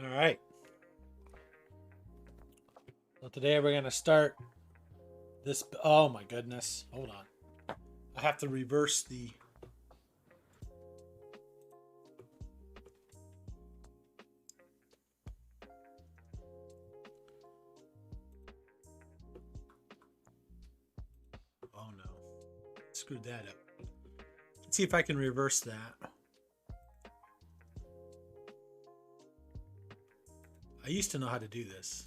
All right. So today we're going to start this. Oh my goodness. Hold on. I have to reverse the. Oh no. Screwed that up. Let's see if I can reverse that. I used to know how to do this.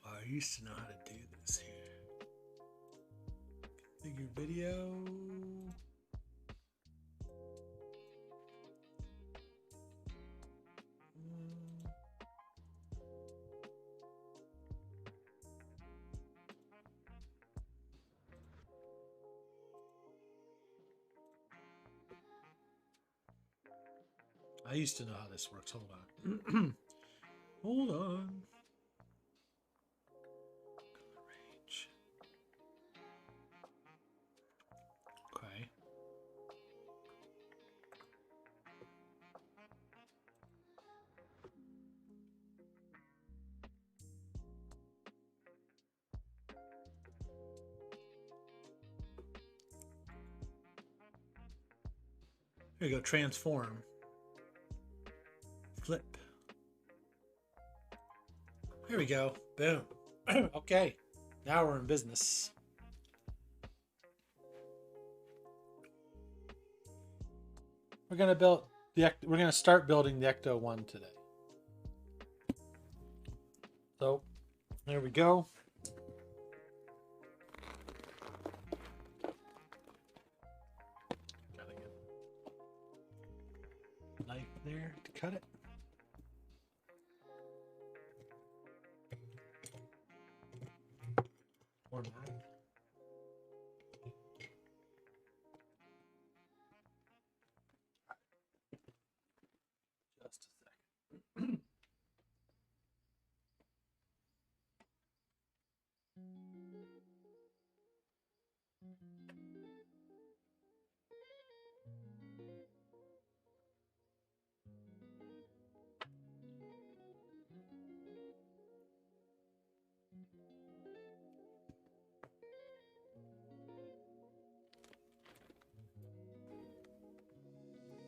I used to know how to do this here. Configure video. I used to know how this works. Hold on. Hold on. Range. Okay. Here you go. Transform. Flip. Here we go. Boom. Okay. Now we're in business. We're gonna start building the Ecto 1 today. So there we go. Gotta get a knife there to cut it. Or not. Just a second.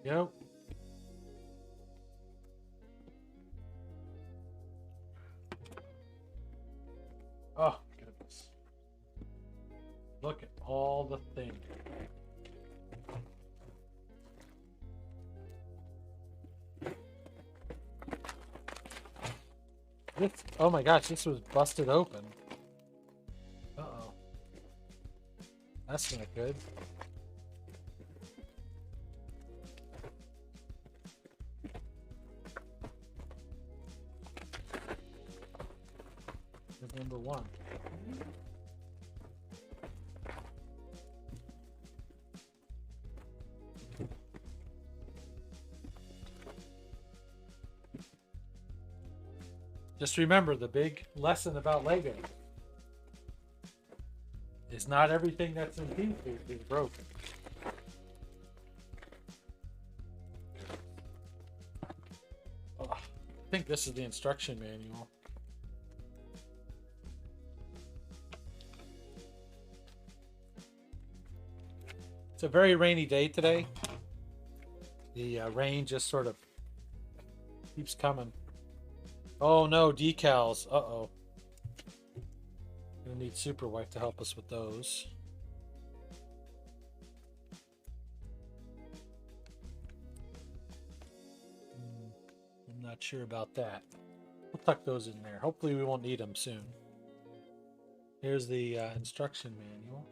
Yep. Oh, goodness. Look at all the things. This, oh my gosh, this was busted open. Uh-oh. That's not good. Number 1. Just remember, the big lesson about Lego is not everything that's in pieces is broken. Oh, I think this is the instruction manual. It's a very rainy day today. The rain just sort of keeps coming. Oh no, decals. Uh-oh. Gonna need super white to help us with those. I'm not sure about that. We'll tuck those in there. Hopefully we won't need them soon. Here's the instruction manual.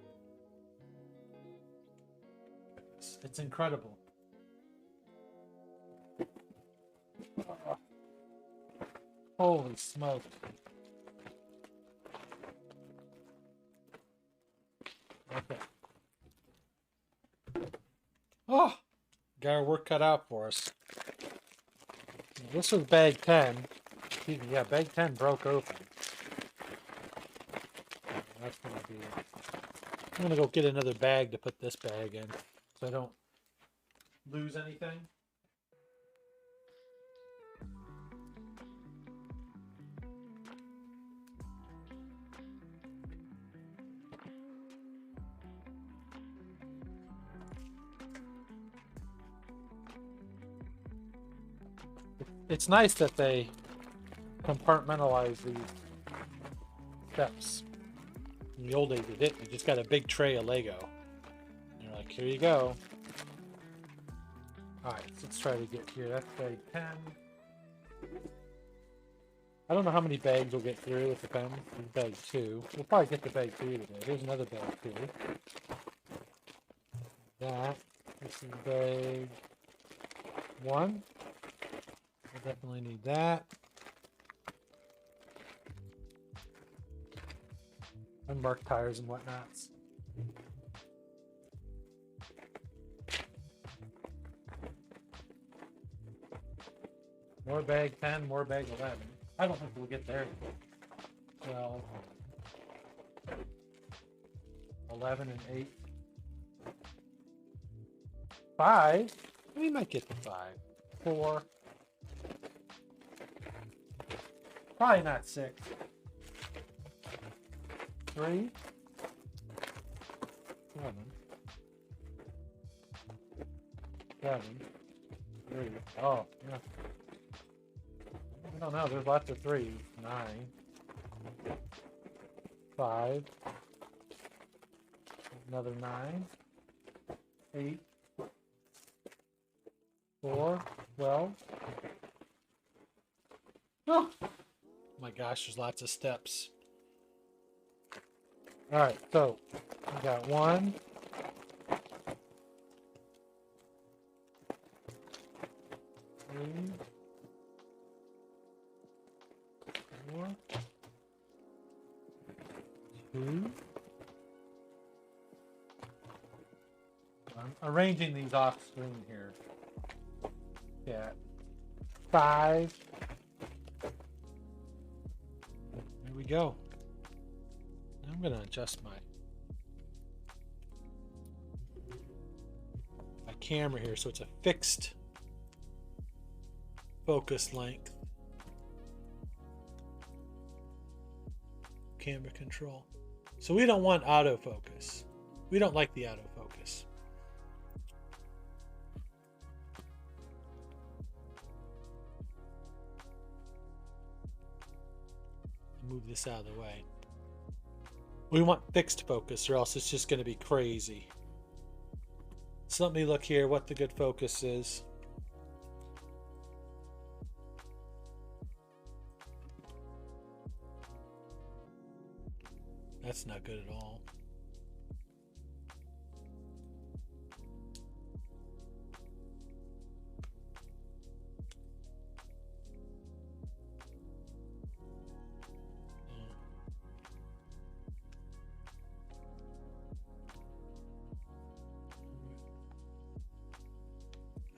It's incredible. Holy smoke. Okay. Oh, got our work cut out for us. This was bag 10. Excuse me, yeah, bag 10 broke open. That's gonna be. I'm gonna go get another bag to put this bag in, so I don't lose anything. It's nice that they compartmentalize these steps. In the old days, they didn't. You just got a big tray of Lego. And you're like, here you go. Alright, so let's try to get here. That's bag 10. I don't know how many bags we'll get through with the pen. Bag 2. We'll probably get the bag 3 today. Here's another bag 2. That. This is bag 1. We'll definitely need that. Unmarked tires and whatnots. More bag 10, more bag 11. I don't think we'll get there. 12, 11 and 8. 5. We might get to 5. 4. Probably not 6. 3. 7. 7. 3. Oh, yeah. I don't know. There's lots of 3s. 9. 5. Another 9. 8. 4. 12. Oh my gosh, there's lots of steps. All right, so we got 1. 3. 4. 2. I'm arranging these off screen here. Yeah. 5. There we go. Now I'm going to adjust my camera here so it's a fixed focus length. Camera control. So we don't want autofocus. We don't like the autofocus. Move this out of the way. We want fixed focus or else it's just going to be crazy. So let me look here what the good focus is. That's not good at all.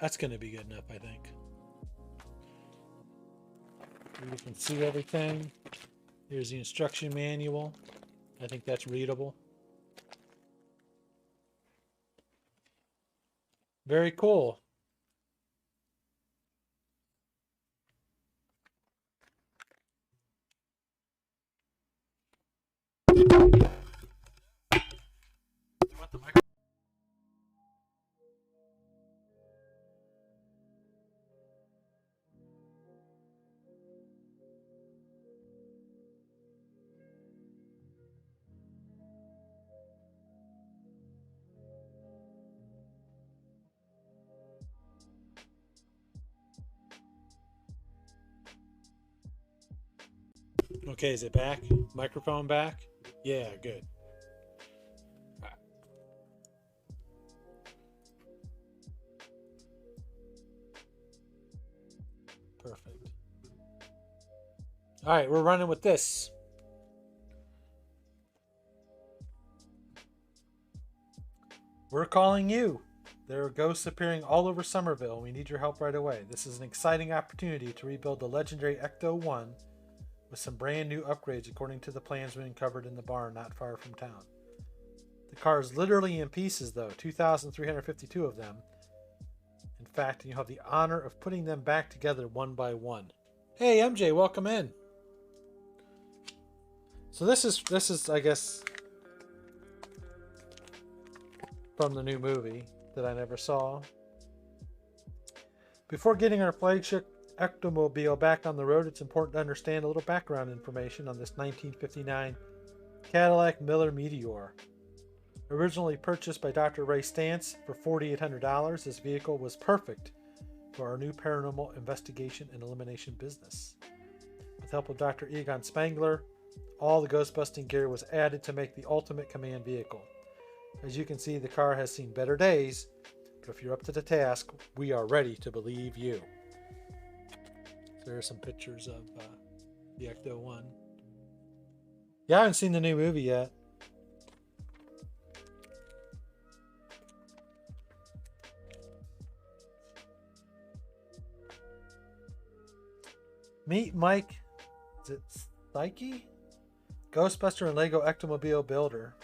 That's going to be good enough, I think. You can see everything. Here's the instruction manual. I think that's readable. Very cool. Okay, is it back? Microphone back? Yeah, good. Right. Perfect. All right, we're running with this. We're calling you. There are ghosts appearing all over Somerville. We need your help right away. This is an exciting opportunity to rebuild the legendary Ecto-1 with some brand new upgrades according to the plans we uncovered in the barn not far from town. The car is literally in pieces though, 2,352 of them. fact, and you have the honor of putting them back together one by one. Hey, MJ, welcome in. So this is I guess from the new movie that I never saw. Before getting our flagship Ectomobile back on the road, it's important to understand a little background information on this 1959 Cadillac Miller Meteor. Originally purchased by Dr. Ray Stantz for $4,800, this vehicle was perfect for our new paranormal investigation and elimination business. With the help of Dr. Egon Spangler, all the ghost-busting gear was added to make the ultimate command vehicle. As you can see, the car has seen better days, but if you're up to the task, we are ready to believe you. So there are some pictures of the Ecto-1. Yeah, I haven't seen the new movie yet. Meet Mike, is it Psyche? Ghostbuster and Lego Ectomobile builder.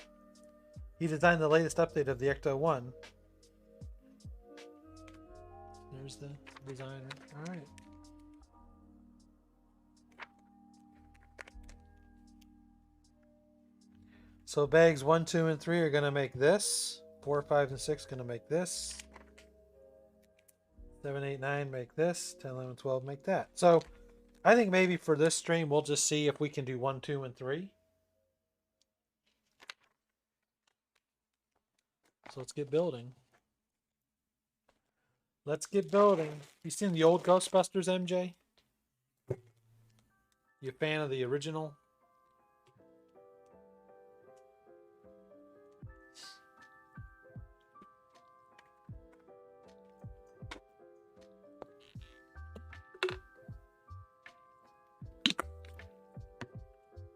He designed the latest update of the Ecto-1. There's the designer. Alright. So bags 1, 2, and 3 are going to make this. 4, 5, and 6 going to make this. 7, 8, 9 make this. 10, 11, 12 make that. So I think maybe for this stream, we'll just see if we can do 1, 2, and 3. So let's get building. Let's get building. You seen the old Ghostbusters, MJ? You a fan of the original?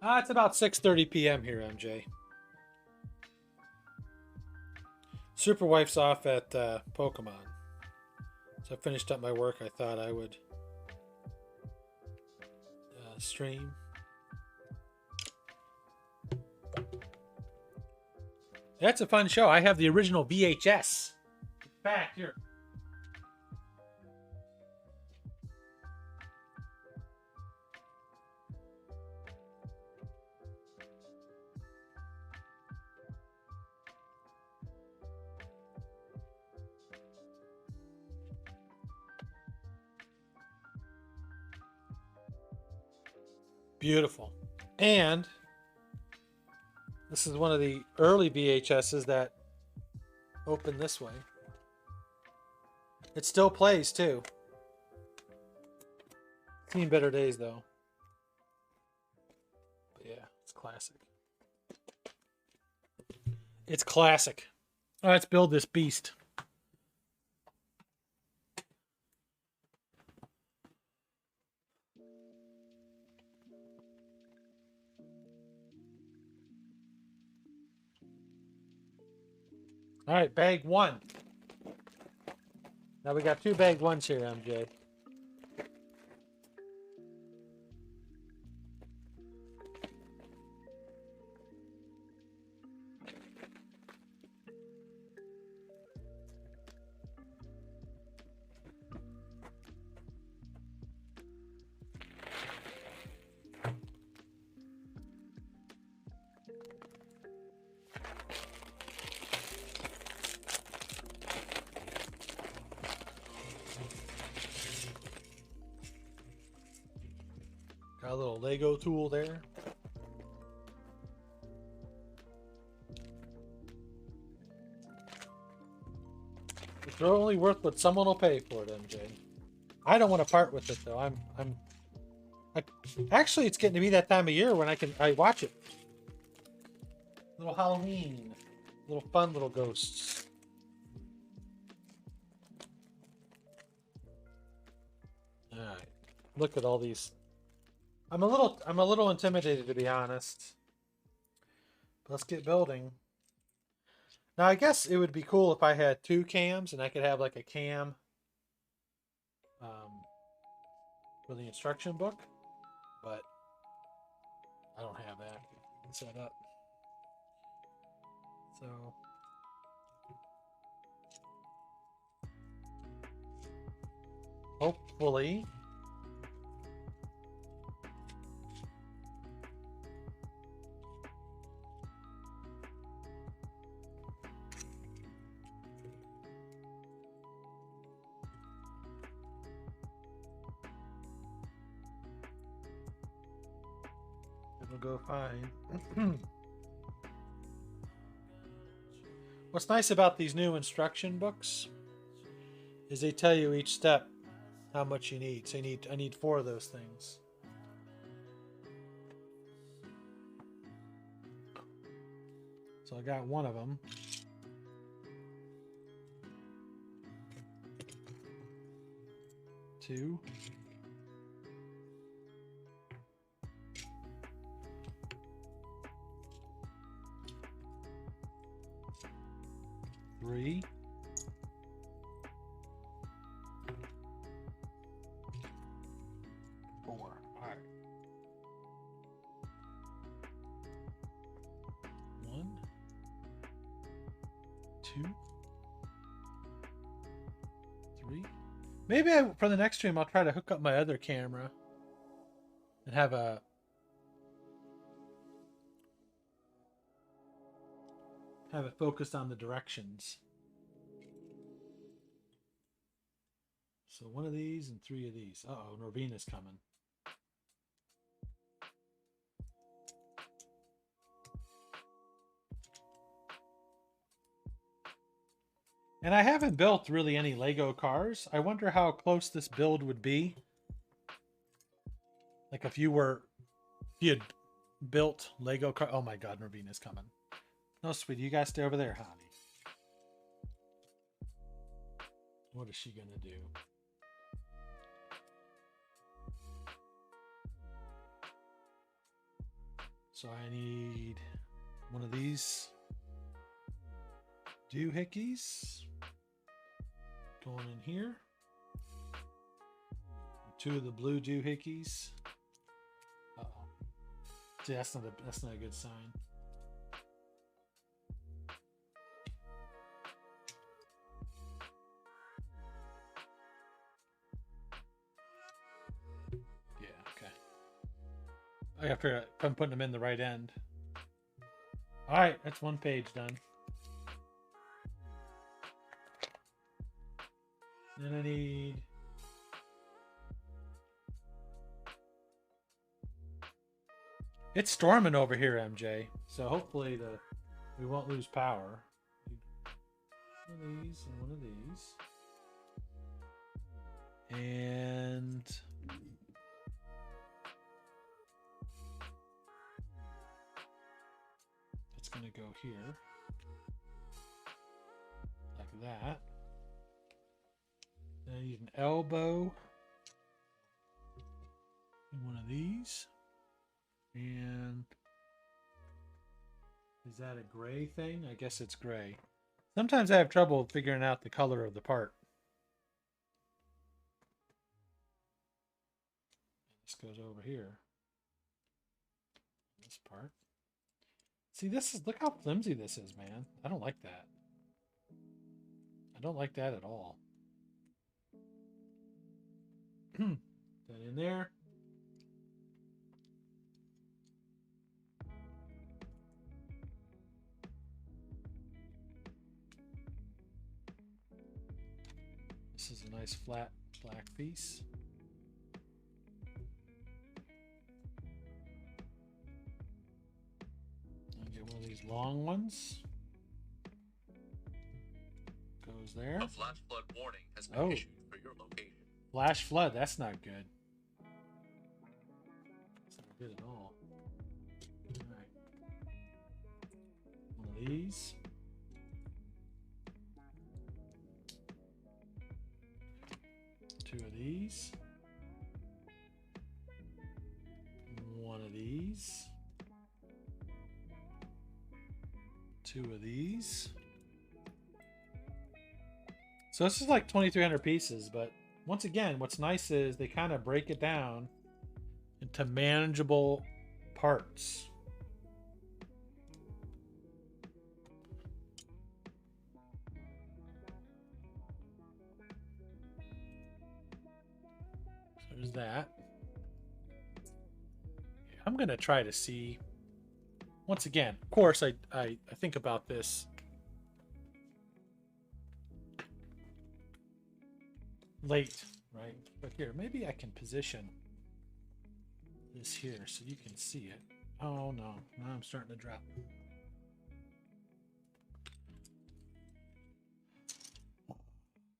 It's about 6:30 p.m. here, MJ. Superwife's off at Pokemon. So I finished up my work. I thought I would stream. That's a fun show. I have the original VHS. Back here. Beautiful. And this is one of the early VHSs that open this way. It still plays too. Seen better days though. But yeah, it's classic. It's classic. All right, let's build this beast. All right, bag 1. Now we got 2 bag 1s here, MJ. Got a little Lego tool there. It's only worth what someone will pay for it, MJ. I don't want to part with it though. Actually, it's getting to be that time of year when I watch it. Little Halloween, little fun little ghosts. All right, look at all these. I'm a little intimidated, to be honest. But let's get building. Now, I guess it would be cool if I had 2 cams and I could have like a cam for the instruction book, but I don't have that set up. So hopefully. It'll go fine. What's nice about these new instruction books is they tell you each step how much you need. So I need 4 of those things. So I got 1 of them. Two. Three. Four. All right. 1, 2, 3. Maybe for the next stream I'll try to hook up my other camera and have it focused on the directions. So 1 of these and 3 of these. Uh-oh, Norvina's coming. And I haven't built really any Lego cars. I wonder how close this build would be. Like if you had built Lego car. Oh my God, Norvina's coming. No, sweetie, you guys stay over there, honey. What is she gonna do? So I need 1 of these doohickeys going in here. 2 of the blue doohickeys. Uh-oh. See, that's not a good sign. I have to figure out if I'm putting them in the right end. All right, that's 1 page done. Then I need it's storming over here, MJ. So hopefully we won't lose power. 1 of these and 1 of these. And going to go here like that. Then I need an elbow and 1 of these. And is that a gray thing? I guess it's gray. Sometimes I have trouble figuring out the color of the part. This goes over here. This part. See, look how flimsy this is, man. I don't like that. I don't like that at all. That in there. This is a nice flat black piece. One of these long ones goes there. A flash flood warning has been issued for your location. Flash flood, that's not good. That's not good at all. All right. 1 of these. 2 of these. 1 of these. 2 of these. So this is like 2,300 pieces, but once again, what's nice is they kind of break it down into manageable parts. there's that. I'm going to try to see. Once again, of course, I think about this late, right? But here, maybe I can position this here so you can see it. Oh no, now I'm starting to drop.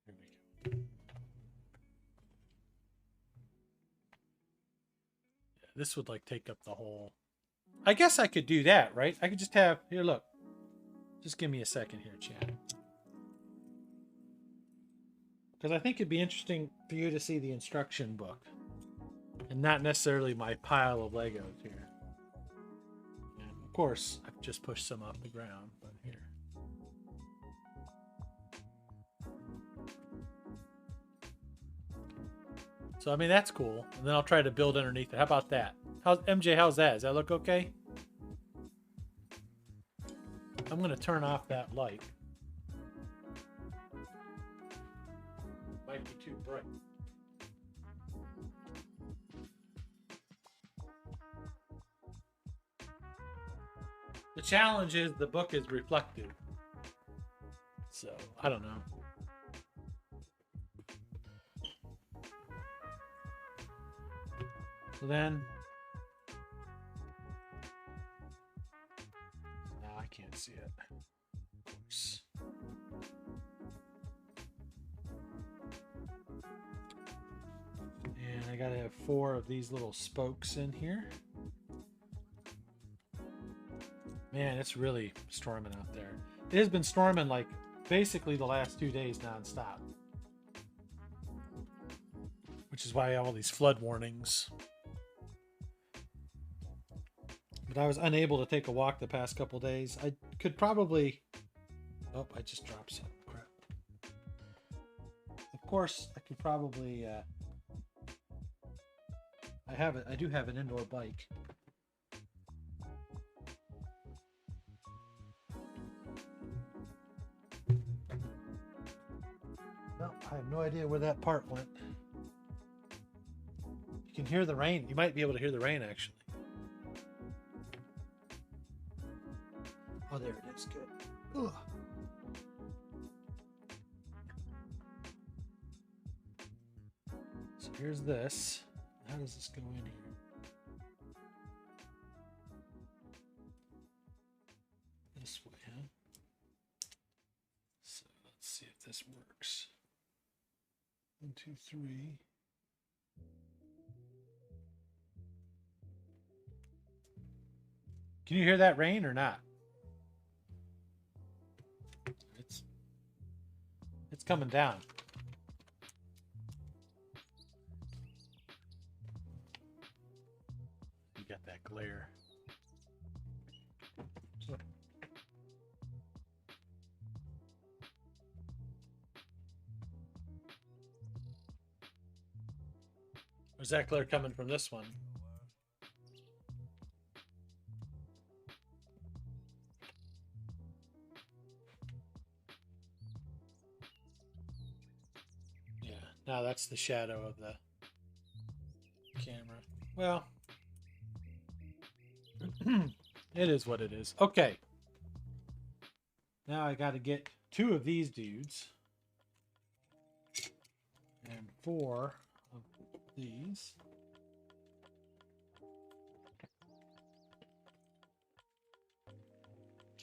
Here we go. Yeah, this would like take up the whole. I guess I could do that, right? I could just have, here, look. Just give me a second here, chat. Because I think it'd be interesting for you to see the instruction book. And not necessarily my pile of Legos here. And of course, I've just pushed some off the ground, but here. So, I mean, that's cool. And then I'll try to build underneath it. How about that? How's MJ, how's that? Does that look okay? I'm going to turn off that light. Might be too bright. The challenge is the book is reflective. So, I don't know. So then, no, I can't see it. Of course. And I gotta have 4 of these little spokes in here. Man, it's really storming out there. It has been storming like basically the last 2 days nonstop. Which is why all these flood warnings. But I was unable to take a walk the past couple days. I could probably... Oh, I just dropped some crap. Of course, I could probably... I do have an indoor bike. No, I have no idea where that part went. You can hear the rain. You might be able to hear the rain, actually. Oh, there it is. Good. Ugh. So here's this. How does this go in here? This way, huh? So let's see if this works. 1, 2, 3. Can you hear that rain or not? It's coming down. You got that glare. So. Or is that glare coming from this one? Now that's the shadow of the camera. Well, it is what it is. Okay. Now I got to get 2 of these dudes. And 4 of these.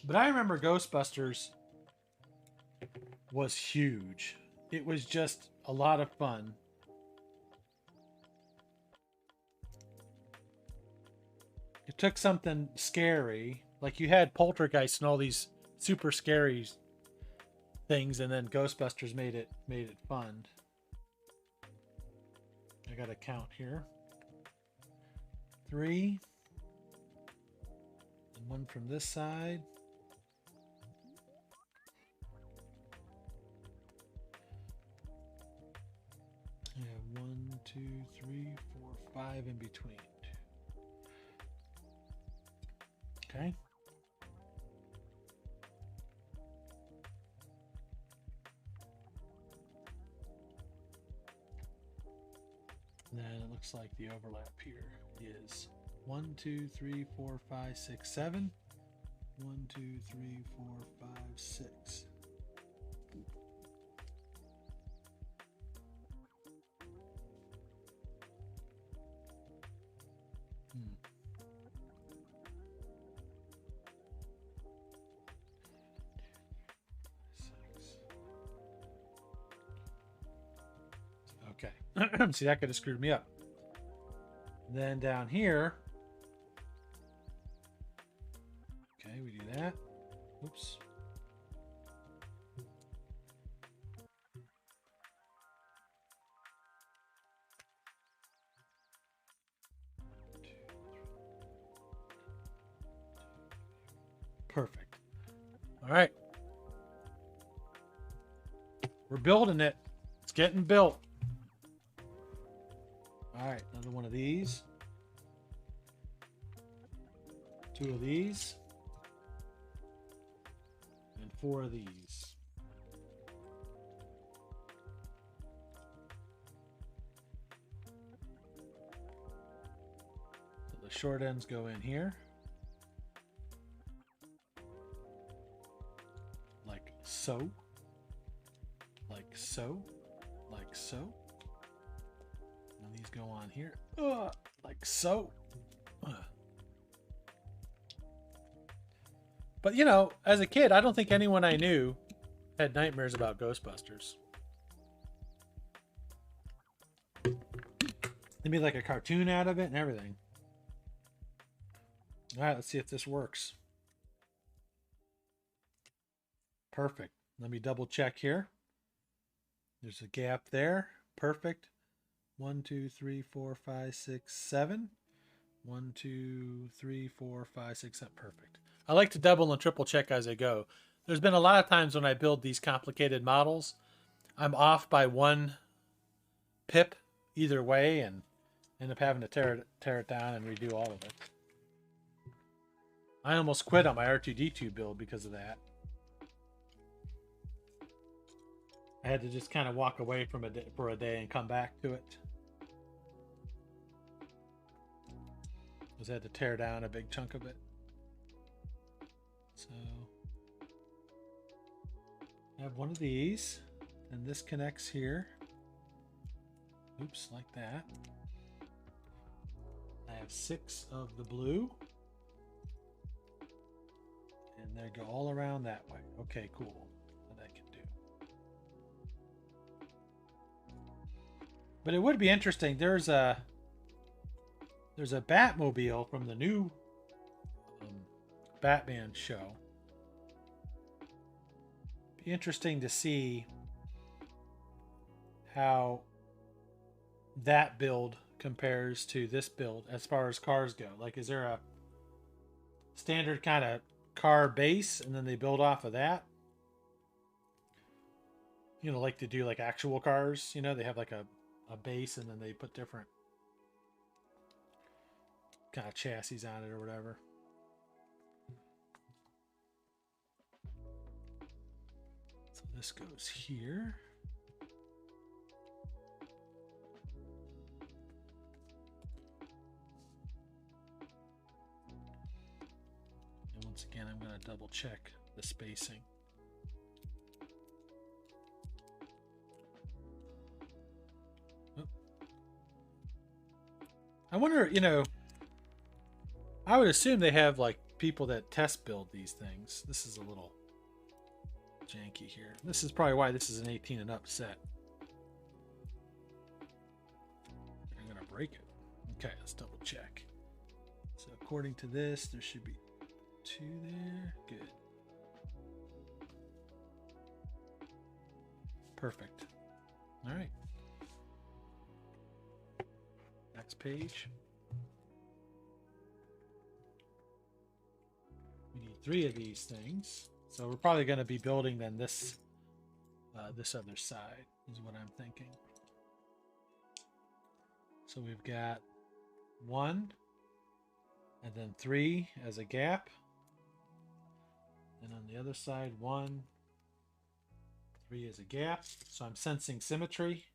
But I remember Ghostbusters was huge. It was just a lot of fun. It took something scary, like you had Poltergeist and all these super scary things, and then Ghostbusters made it fun. I got to count here. 3. And 1 from this side. I have 1, 2, 3, 4, 5 in between. Okay. And then it looks like the overlap here is 1, 2, 3, 4, 5, 6, 7. 1, 2, 3, 4, 5, 6. Okay. See, that could have screwed me up. Then down here, okay, we do that. Oops. Perfect. All right. We're building it. It's getting built. All right, another one of these. 2 of these. And 4 of these. So the short ends go in here. Like so. Like so. Like so. And these go on here. Like so. But, you know, as a kid, I don't think anyone I knew had nightmares about Ghostbusters. They made like a cartoon out of it and everything. All right, let's see if this works. Perfect. Let me double check here. There's a gap there. Perfect. 1, 2, 3, 4, 5, 6, 7. 1, 2, 3, 4, 5, 6, 7. Perfect. I like to double and triple check as I go. There's been a lot of times when I build these complicated models, I'm off by 1 pip either way and end up having to tear it down and redo all of it. I almost quit on my R2-D2 build because of that. I had to just kind of walk away from it for a day and come back to it. Because I had to tear down a big chunk of it. So I have one of these, and this connects here. Oops, like that. I have 6 of the blue. And they go all around that way. Okay, cool. That I can do. But it would be interesting. There's a Batmobile from the new Batman show. Be interesting to see how that build compares to this build as far as cars go. Like, is there a standard kind of car base and then they build off of that? You know, like to do like actual cars, you know, they have like a base and then they put different kind of chassis on it or whatever. So this goes here. And once again, I'm going to double check the spacing. I wonder, you know, I would assume they have like people that test build these things. This is a little janky here. This is probably why this is an 18 and up set. I'm going to break it. Okay, let's double check. So according to this, there should be 2 there. Good. Perfect. All right. Next page. We need 3 of these things. So we're probably going to be building then this this other side is what I'm thinking. So we've got 1 and then 3 as a gap. And on the other side, 1, 3 as a gap. So I'm sensing symmetry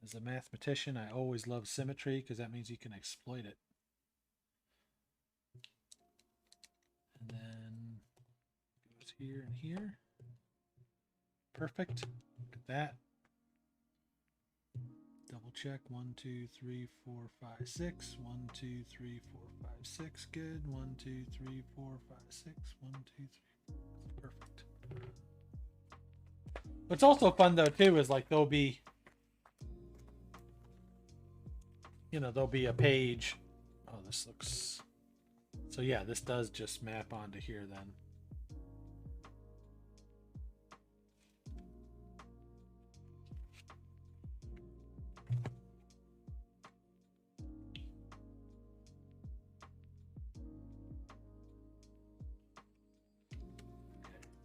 As a mathematician, I always love symmetry because that means you can exploit it. And then goes here and here. Perfect. Look at that. Double check. 1, 2, 3, 4, 5, 6. 1, 2, 3, 4, 5, 6. Good. 1, 2, 3, 4, 5, 6. 1, 2, 3. Perfect. What's also fun though too is like there'll be, you know, there'll be a page. Oh, this looks. So yeah, this does just map onto here then.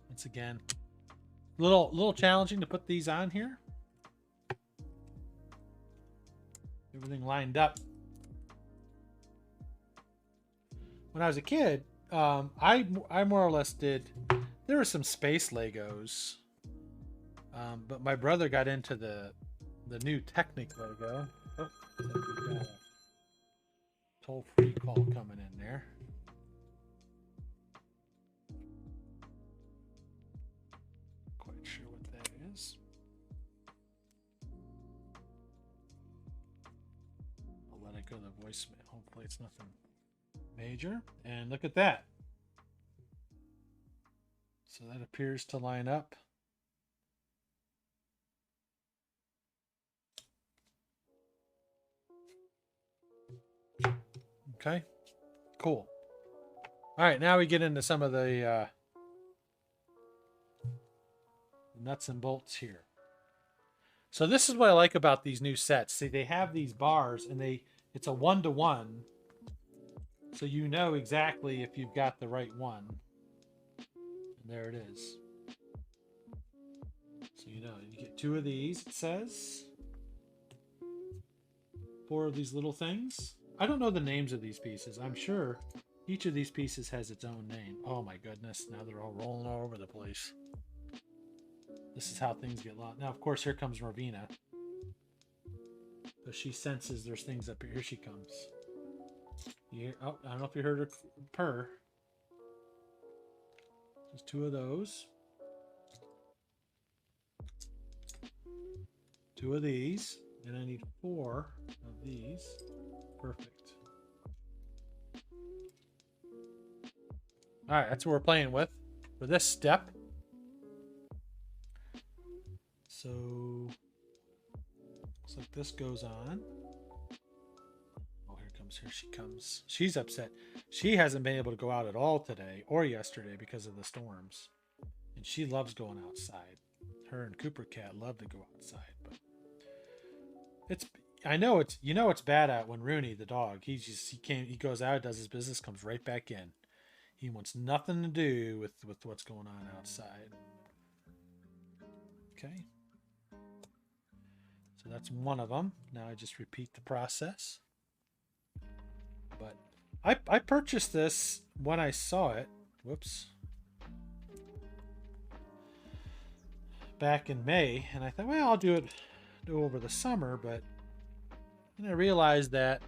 Once again, little challenging to put these on here. Everything lined up. When I was a kid, I more or less did. There were some space Legos, but my brother got into the new Technic Lego. Oh, we've got a toll-free call coming in there. Quite sure what that is. I'll let it go to the voicemail. Hopefully it's nothing major. And look at that. So that appears to line up. Okay, cool. All right, now we get into some of the nuts and bolts here. So this is what I like about these new sets. See, they have these bars and it's a 1-to-1. So you know exactly if you've got the right one. And there it is. So you know, you get 2 of these, it says. 4 of these little things. I don't know the names of these pieces. I'm sure each of these pieces has its own name. Oh my goodness, now they're all rolling all over the place. This is how things get lost. Now, of course, here comes Ravina. So she senses there's things up here. Here she comes. Oh, I don't know if you heard her purr. Just 2 of those. 2 of these. And I need 4 of these. Perfect. All right, that's what we're playing with for this step. So looks like this goes on. Oh, here she comes. She's upset. She hasn't been able to go out at all today or yesterday because of the storms. And she loves going outside. Her and Cooper Cat love to go outside, but it's bad out when Rooney, the dog, he goes out, does his business, comes right back in. He wants nothing to do with what's going on outside. Okay. So that's one of them. Now I just repeat the process. But I purchased this when I saw it. Whoops. Back in May, and I thought, well, I'll do it over the summer, but then I realized that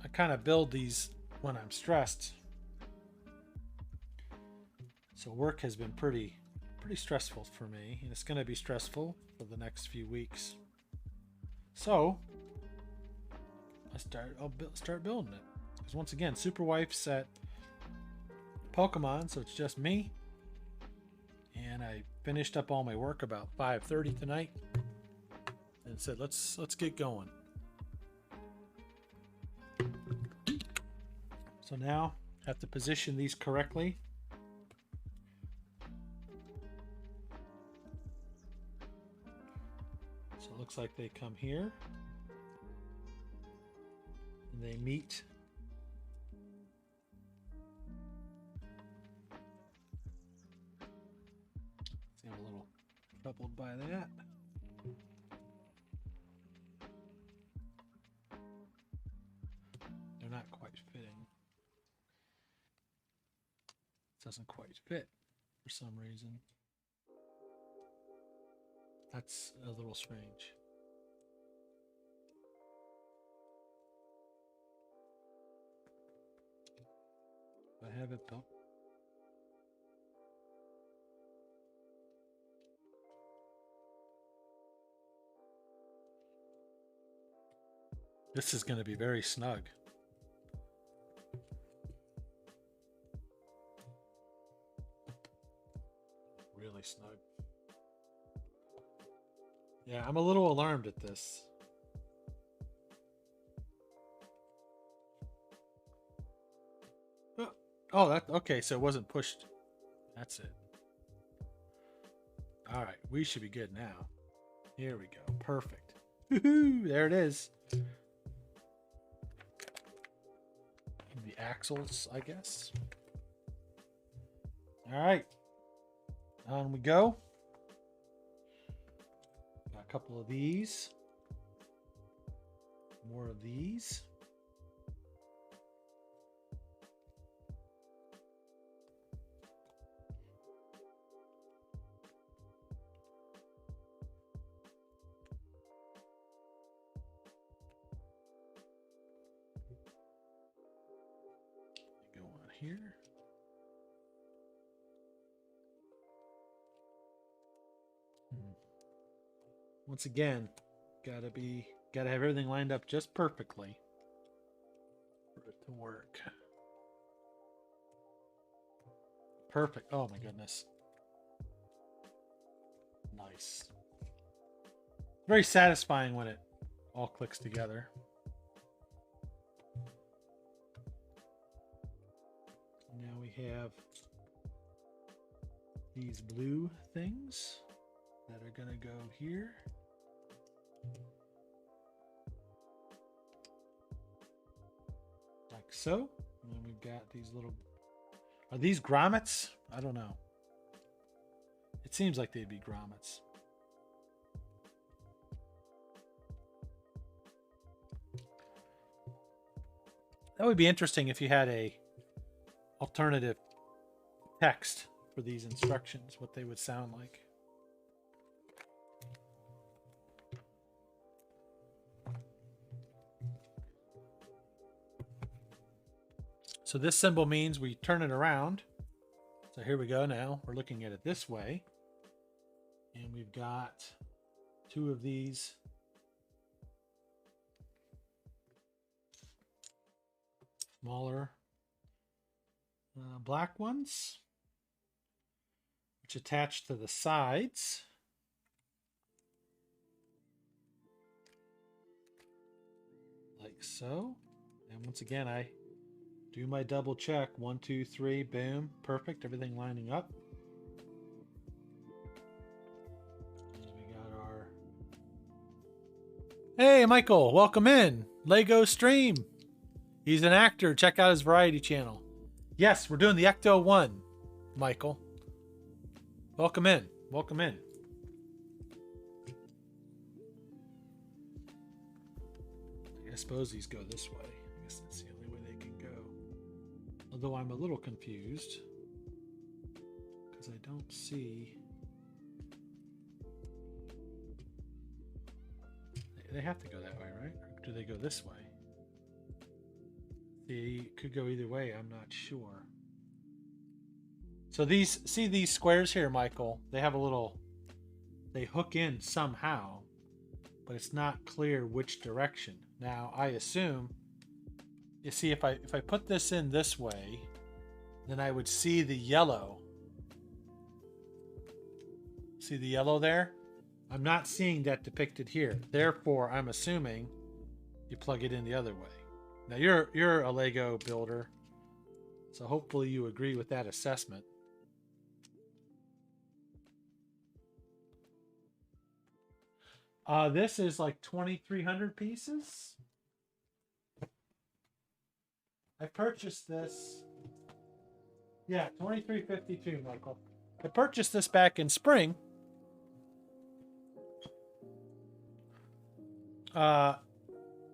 I kind of build these when I'm stressed. So work has been pretty stressful for me, and it's going to be stressful for the next few weeks. So I'll start building it. Because once again, Superwife's at Pokemon, so it's just me. And I finished up all my work about 5:30 tonight, and said, let's get going. So now I have to position these correctly. So it looks like they come here and they meet. See, I'm a little troubled by that. They're not quite fitting. It doesn't quite fit for some reason. That's a little strange. I have it though. This is going to be very snug. Really snug. Yeah, I'm a little alarmed at this. Oh, that okay. So it wasn't pushed. That's it. All right, we should be good now. Here we go. Perfect. Woohoo! There it is. The axles, I guess. All right, on we go. Got a couple of these. More of these. Go on here. Once again, gotta have everything lined up just perfectly for it to work. Perfect. Oh my goodness. Nice. Very satisfying when it all clicks together. Now we have these blue things that are going to go here. Like so. And then we've got these little... Are these grommets? I don't know. It seems like they'd be grommets. That would be interesting if you had a alternative text for these instructions, what they would sound like. So this symbol means we turn it around. So here we go now. We're looking at it this way. And we've got two of these smaller black ones, which attach to the sides. Like so. And once again, I do my double check. 1, 2, 3, boom. Perfect. Everything lining up. And we got our... Hey, Michael. Welcome in. Lego Stream. He's an actor. Check out his variety channel. Yes, we're doing the Ecto 1, Michael. Welcome in. Welcome in. I suppose these go this way. I guess that's the only way they can go. Although I'm a little confused because I don't see... They have to go that way, right? Or do they go this way? They could go either way. I'm not sure. So these, see these squares here, Michael? They have a little... They hook in somehow, but it's not clear which direction. Now, I assume... You see, if I put this in this way, then I would see the yellow. See the yellow there? I'm not seeing that depicted here. Therefore, I'm assuming you plug it in the other way. Now, you're a Lego builder, so hopefully you agree with that assessment. This is like 2,300 pieces. I purchased this. Yeah, 2352, Michael. I purchased this back in spring.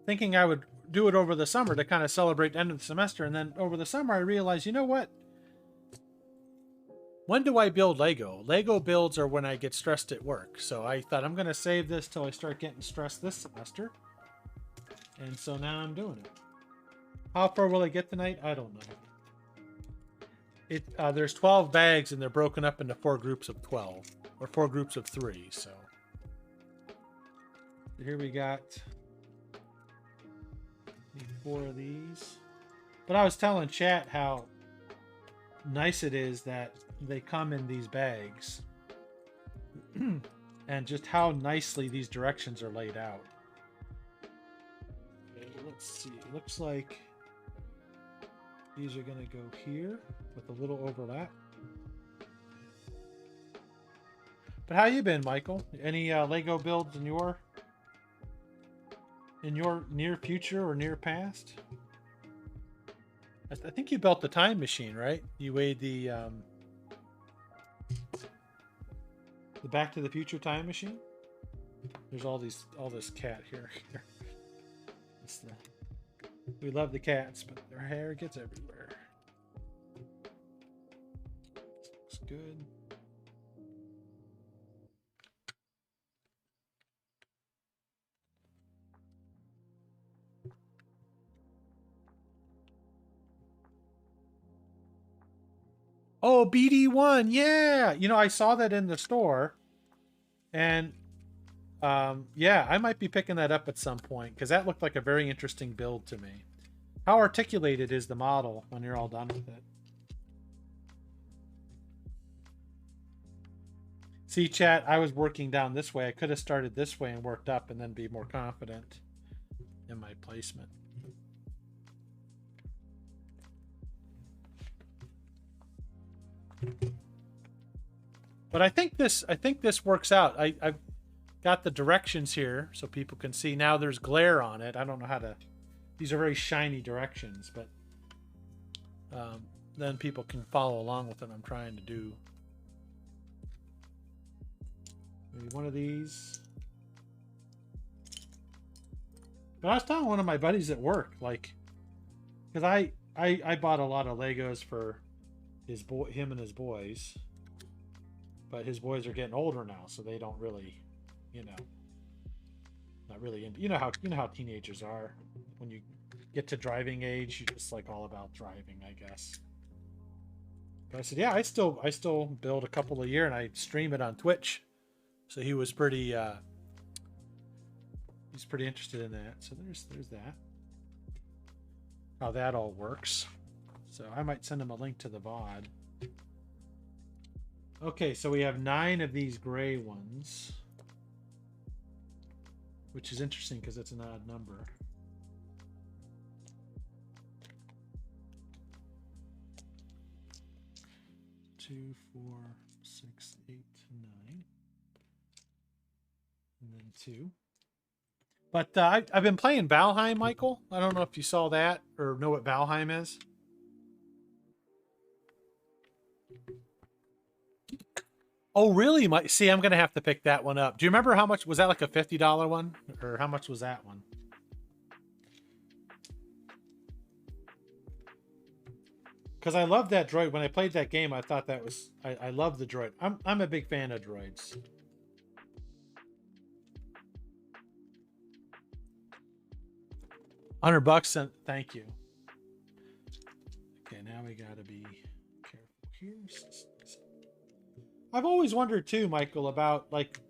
Thinking I would do it over the summer to kind of celebrate the end of the semester. And then over the summer, I realized, you know what? When do I build Lego? Lego builds are when I get stressed at work. So I thought I'm going to save this till I start getting stressed this semester. And so now I'm doing it. How far will I get tonight? I don't know. There's 12 bags and they're broken up into 4 groups of 12. Or 4 groups of 3, so. Here we got 4 of these. But I was telling chat how nice it is that they come in these bags. And just how nicely these directions are laid out. Okay, let's see. It looks like these are going to go here with a little overlap. But how you been, Michael? Any Lego builds in your near future or near past? I think you built the time machine, right? You weighed the Back to the Future time machine. There's all this cat here. We love the cats, but their hair gets everywhere. Looks good. Oh, BD1, yeah. You know, I saw that in the store, and yeah, I might be picking that up at some point because that looked like a very interesting build to me. How articulated is the model when you're all done with it? See, chat, I was working down this way. I could have started this way and worked up and then be more confident in my placement. But I think this works out. I've got the directions here so people can see. Now there's glare on it. I don't know how to. These are very shiny directions, but then people can follow along with what I'm trying to do. Maybe one of these. But I was telling one of my buddies at work, like, because I bought a lot of Legos for him and his boys, but his boys are getting older now, so they don't really, you know, not really into, you know how teenagers are. When you get to driving age, you're just like all about driving, I guess. But I said, yeah, I still build a couple a year, and I stream it on Twitch. So he was pretty he's pretty interested in that. So there's that. How that all works. So I might send him a link to the VOD. Okay, so we have 9 of these gray ones, which is interesting because it's an odd number. Two, 4, 6, 8, 9, and then 2. But I've been playing Valheim, Michael. I don't know if you saw that or know what Valheim is. Oh, really? See, I'm going to have to pick that one up. Do you remember how much? Was that like a $50 one? Or how much was that one? Because I love that droid. When I played that game, I thought that was... I love the droid. I'm a big fan of droids. $100, and thank you. Okay, now we got to be careful here. I've always wondered too, Michael, about like,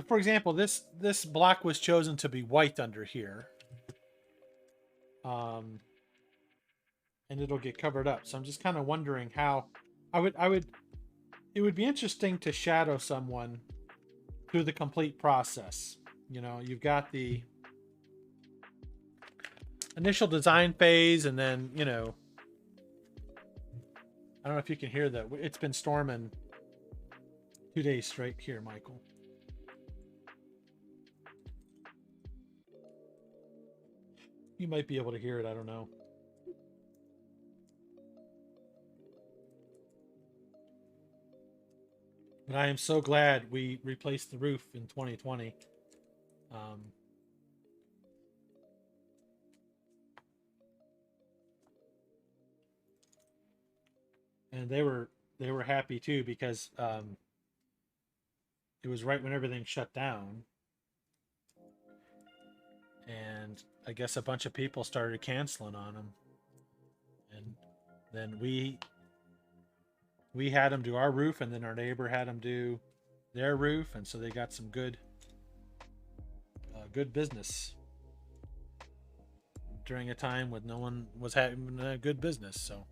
for example, this block was chosen to be white under here, and it'll get covered up. So I'm just kind of wondering how it would be interesting to shadow someone through the complete process. You know, you've got the initial design phase, and then, you know, I don't know if you can hear that. It's been storming 2 days straight here, Michael. You might be able to hear it. I don't know. But I am so glad we replaced the roof in 2020. And they were they were happy too because it was right when everything shut down, and I guess a bunch of people started canceling on them, and then we had them do our roof, and then our neighbor had them do their roof, and so they got some good business during a time when no one was having a good business. So,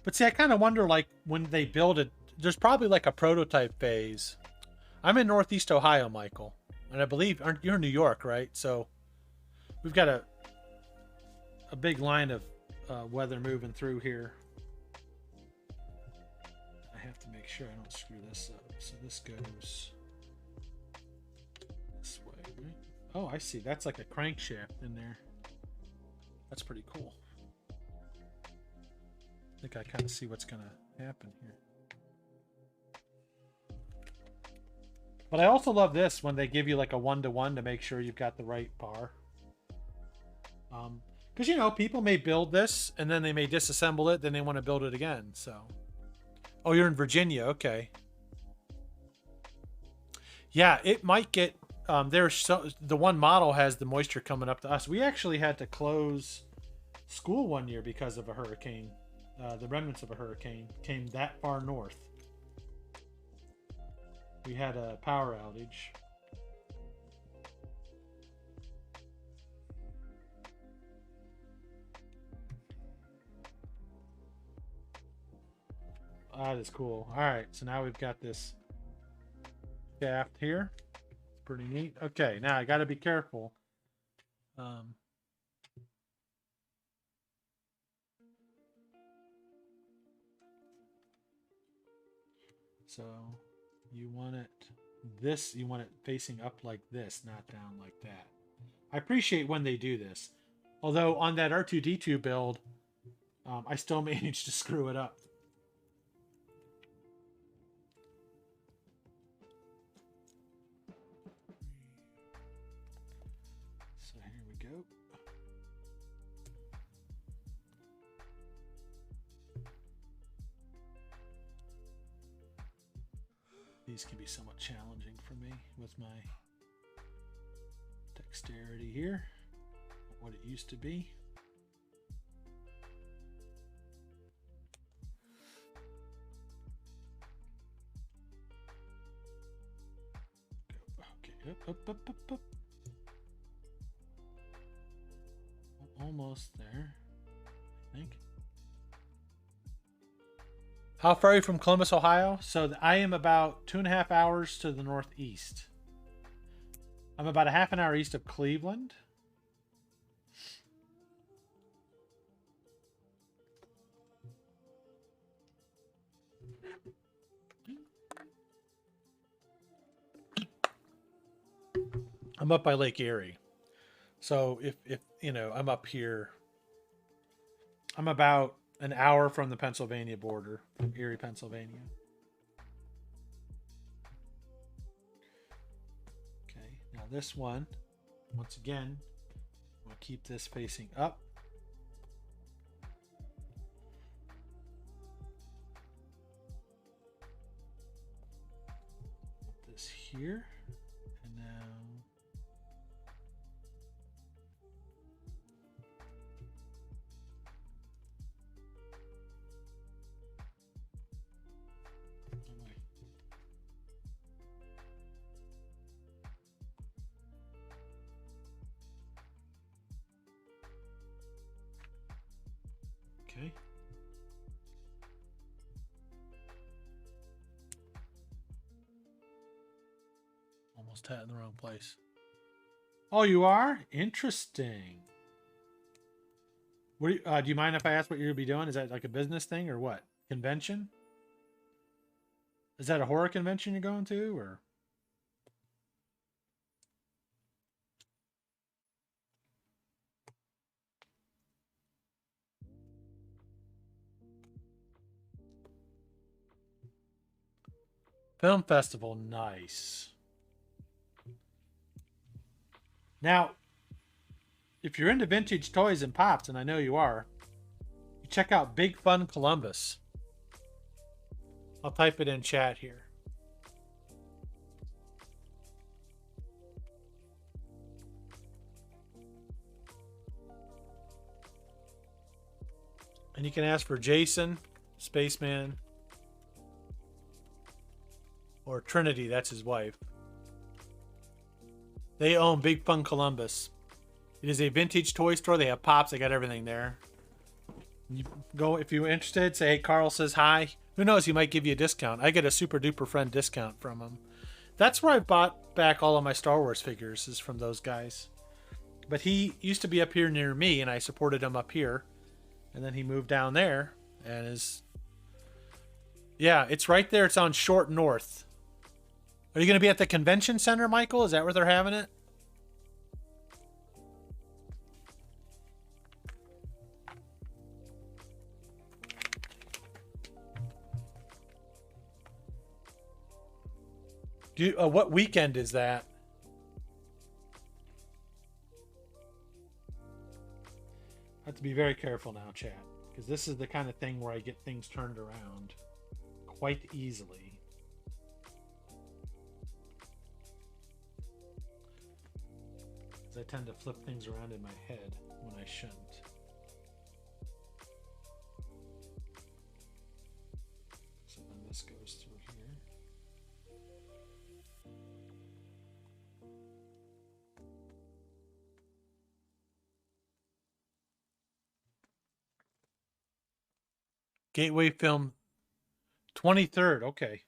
but see, I kind of wonder, like, when they build it, there's probably like a prototype phase. I'm in Northeast Ohio, Michael, and I believe you're in New York, right? So we've got a big line of weather moving through here. I have to make sure I don't screw this up. So this goes this way, right? Oh, I see. That's like a crankshaft in there. That's pretty cool. I think I kind of see what's going to happen here. But I also love this when they give you like a 1-to-1 to make sure you've got the right bar. Because, you know, people may build this and then they may disassemble it, then they want to build it again. So, oh, you're in Virginia. Okay. Yeah, it might get, the one model has the moisture coming up to us. We actually had to close school one year because of a hurricane. The remnants of a hurricane came that far north. We had a power outage. That is cool. All right, so now we've got this shaft here. It's pretty neat. Okay, now I got to be careful. So you want it you want it facing up like this, not down like that. I appreciate when they do this. Although on that R2D2 build, I still managed to screw it up. So here we go. These can be somewhat challenging for me with my dexterity here, what it used to be. Okay, up. Almost there, I think. How far are you from Columbus, Ohio? So I am about 2.5 hours to the northeast. I'm about a half an hour east of Cleveland. I'm up by Lake Erie. So if you know, I'm up here. I'm about an hour from the Pennsylvania border, from Erie, Pennsylvania. Okay, now this one, once again, we'll keep this facing up. Put this here, and now okay. Almost had it in the wrong place. Oh, you are? Interesting. What do you mind if I ask what you're gonna be doing? Is that like a business thing or what? Convention? Is that a horror convention you're going to, or? Film festival, nice. Now, if you're into vintage toys and pops, and I know you are, check out Big Fun Columbus. I'll type it in chat here. And you can ask for Jason, Spaceman, or Trinity, that's his wife. They own Big Fun Columbus. It is a vintage toy store. They have Pops. They got everything there. You go, if you're interested, say, hey, Carl says hi. Who knows, he might give you a discount. I get a super duper friend discount from him. That's where I bought back all of my Star Wars figures, is from those guys. But he used to be up here near me, and I supported him up here. And then he moved down there, and is... Yeah, it's right there. It's on Short North. Are you going to be at the convention center, Michael? Is that where they're having it? What weekend is that? I have to be very careful now, chat, because this is the kind of thing where I get things turned around quite easily. Because I tend to flip things around in my head when I shouldn't. So then this goes through here. Gateway Film 23rd. Okay.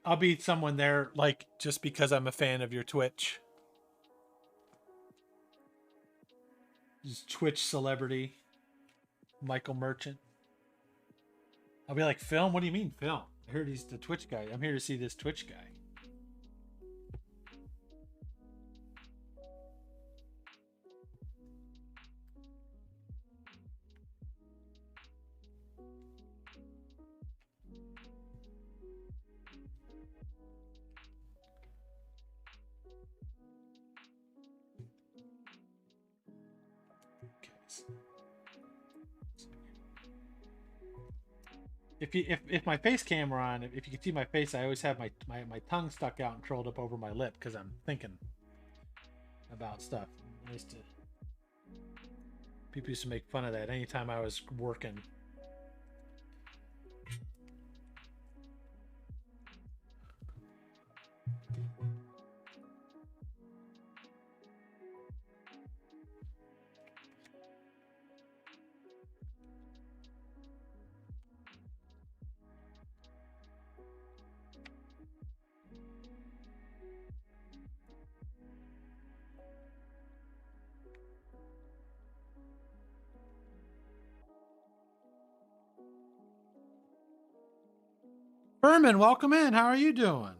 I'll be someone there, like, just because I'm a fan of your Twitch. Just Twitch celebrity. Michael Merchant. I'll be like, film? What do you mean, film? I heard he's the Twitch guy. I'm here to see this Twitch guy. If my face camera on, if you can see my face, I always have my tongue stuck out and curled up over my lip because I'm thinking about stuff. People used to make fun of that anytime I was working. Herman, welcome in. How are you doing?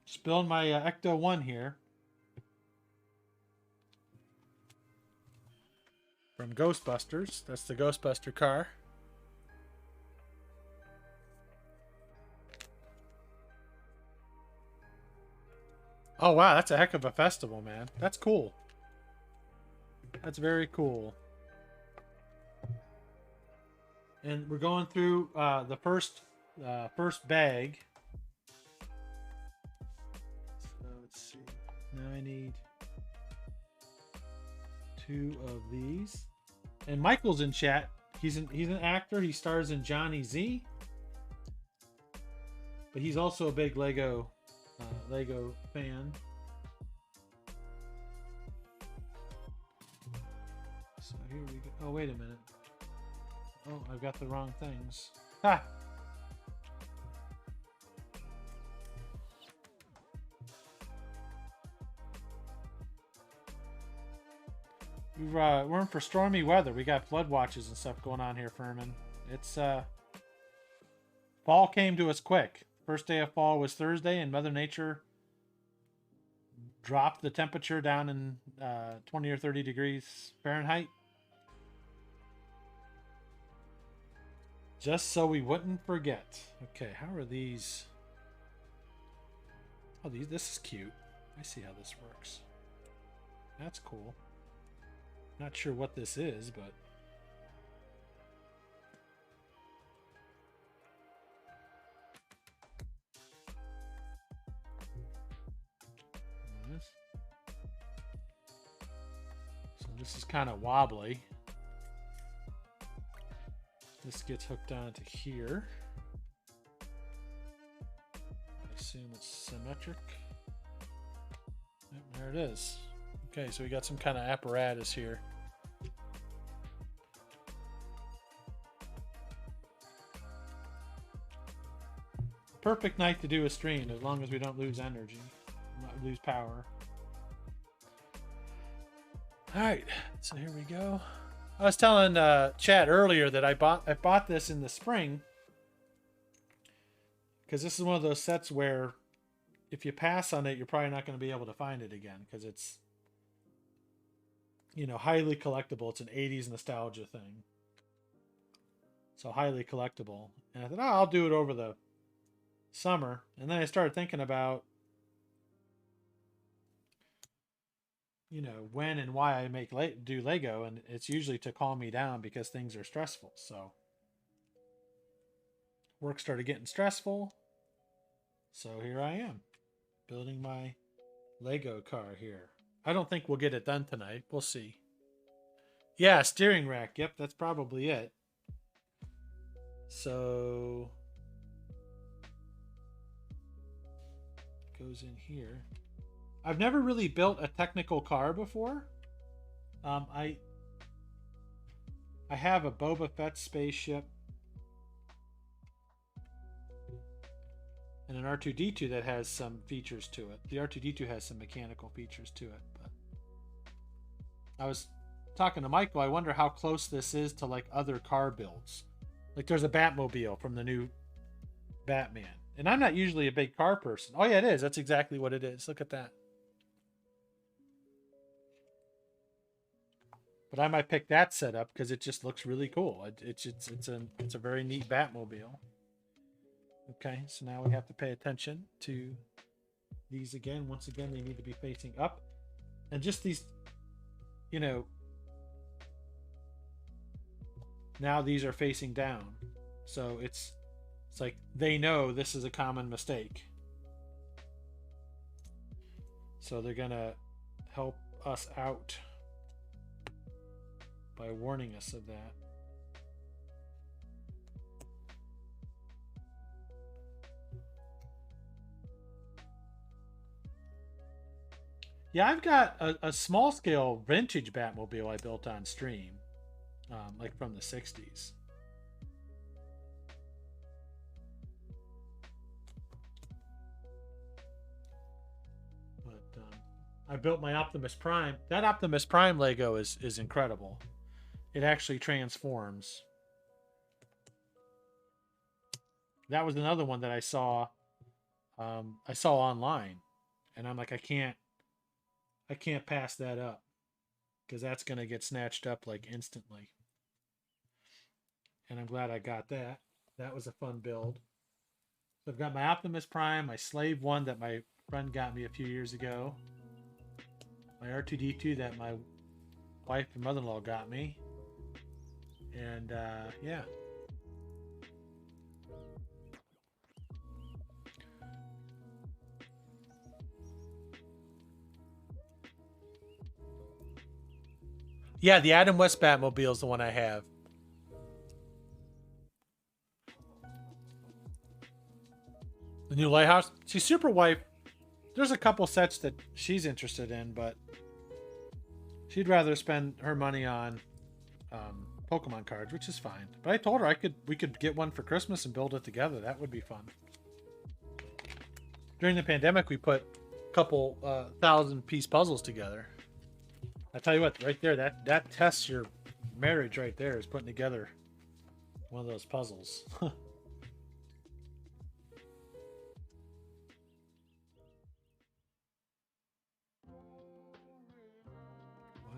Just building my Ecto 1 here. From Ghostbusters. That's the Ghostbuster car. Oh, wow. That's a heck of a festival, man. That's cool. That's very cool. And we're going through the first bag. Let's see. Now I need 2 of these. And Michael's in chat. He's an actor. He stars in Johnny Z. But he's also a big Lego fan. So here we go. Oh, wait a minute. Oh, I've got the wrong things. Ha! We're in for stormy weather. We got flood watches and stuff going on here, Furman. It's fall came to us quick. First day of fall was Thursday, and Mother Nature dropped the temperature down in 20 or 30 degrees Fahrenheit. Just so we wouldn't forget. Okay, how are these? Oh, this is cute. I see how this works. That's cool. Not sure what this is, but so this is kind of wobbly. This gets hooked onto here. I assume it's symmetric. Yep, there it is. Okay, so we got some kind of apparatus here. Perfect night to do a stream as long as we don't lose energy, not lose power. All right, so here we go. I was telling Chad earlier that I bought this in the spring because this is one of those sets where if you pass on it, you're probably not going to be able to find it again because it's, you know, highly collectible. It's an 80s nostalgia thing. So highly collectible. And I thought, oh, I'll do it over the summer. And then I started thinking about, you know, when and why I do Lego, and it's usually to calm me down because things are stressful. So work started getting stressful. So here I am building my Lego car here. I don't think we'll get it done tonight. We'll see. Yeah, steering rack. Yep, that's probably it. So goes in here. I've never really built a technical car before. I have a Boba Fett spaceship and an R2-D2 that has some features to it. The R2-D2 has some mechanical features to it, but I was talking to Michael. I wonder how close this is to like other car builds. Like there's a Batmobile from the new Batman. And I'm not usually a big car person. Oh yeah, it is. That's exactly what it is. Look at that. But I might pick that setup because it just looks really cool. It's a very neat Batmobile. Okay, so now we have to pay attention to these again. Once again, they need to be facing up. And just these, you know, now these are facing down. So it's like they know this is a common mistake. So they're going to help us out by warning us of that. Yeah, I've got a small scale vintage Batmobile I built on stream, like from the 60s. But I built my Optimus Prime. That Optimus Prime Lego is incredible. It actually transforms. That was another one that I saw online, and I'm like, I can't pass that up because that's going to get snatched up like instantly. And I'm glad I got that. That was a fun build. So I've got my Optimus Prime, my Slave one that my friend got me a few years ago, my R2-D2 that my wife and mother-in-law got me, and yeah. Yeah, the Adam West Batmobile is the one I have. The new lighthouse. See, Super Wife, there's a couple sets that she's interested in, but she'd rather spend her money on Pokemon cards, which is fine. But I told her we could get one for Christmas and build it together. That would be fun. During the pandemic, we put a couple 1,000-piece puzzles together. I tell you what, right there, that tests your marriage right there, is putting together one of those puzzles. What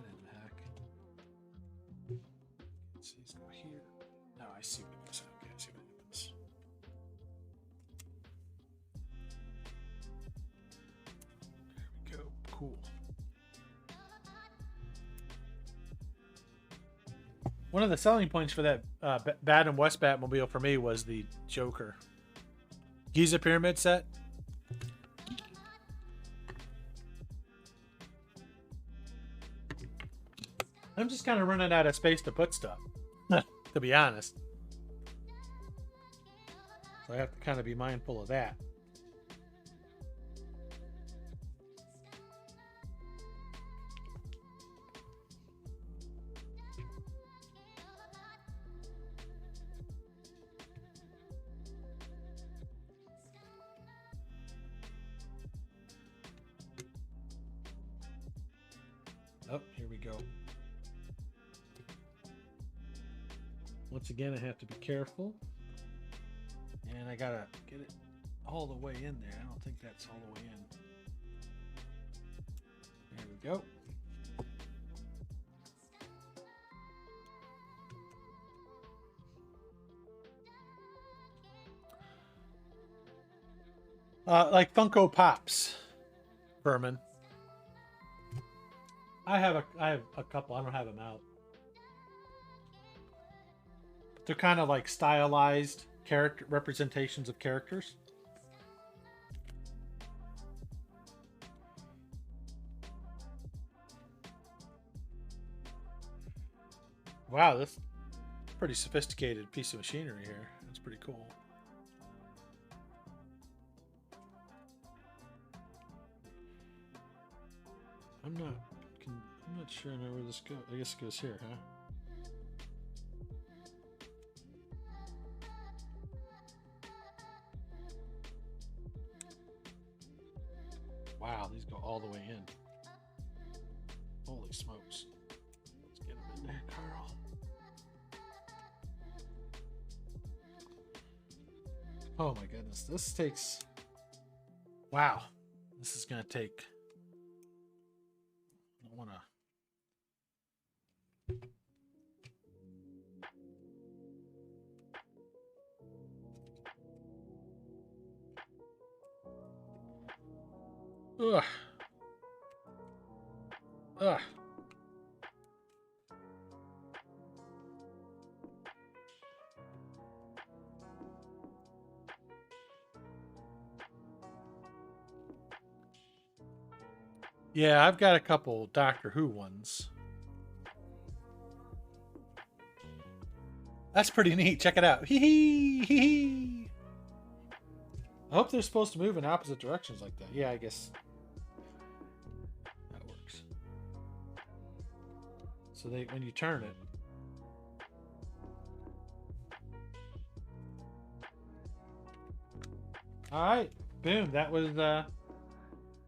in the heck? Let's see, let's go here. No, I see what it is. Okay, I see what it is. There we go. Cool. One of the selling points for that Bad and West Batmobile for me was the Joker. Giza Pyramid set. I'm just kind of running out of space to put stuff, to be honest. So I have to kind of be mindful of that. Oh, here we go. Once again, I have to be careful. And I gotta get it all the way in there. I don't think that's all the way in. There we go. Like Funko Pops, Furman. I have a couple. I don't have them out. They're kind of like stylized character representations of characters. Wow, that's a pretty sophisticated piece of machinery here. That's pretty cool. I'm not sure I know where this goes. I guess it goes here, huh? Wow, these go all the way in. Holy smokes. Let's get them in there, Carl. Oh my goodness. This takes... Wow. This is going to take... I don't want to... Ugh. Ugh. Yeah, I've got a couple Doctor Who ones. That's pretty neat. Check it out. Hee hee hee hee. I hope they're supposed to move in opposite directions like that. Yeah, I guess that works. So when you turn it. All right, boom. That was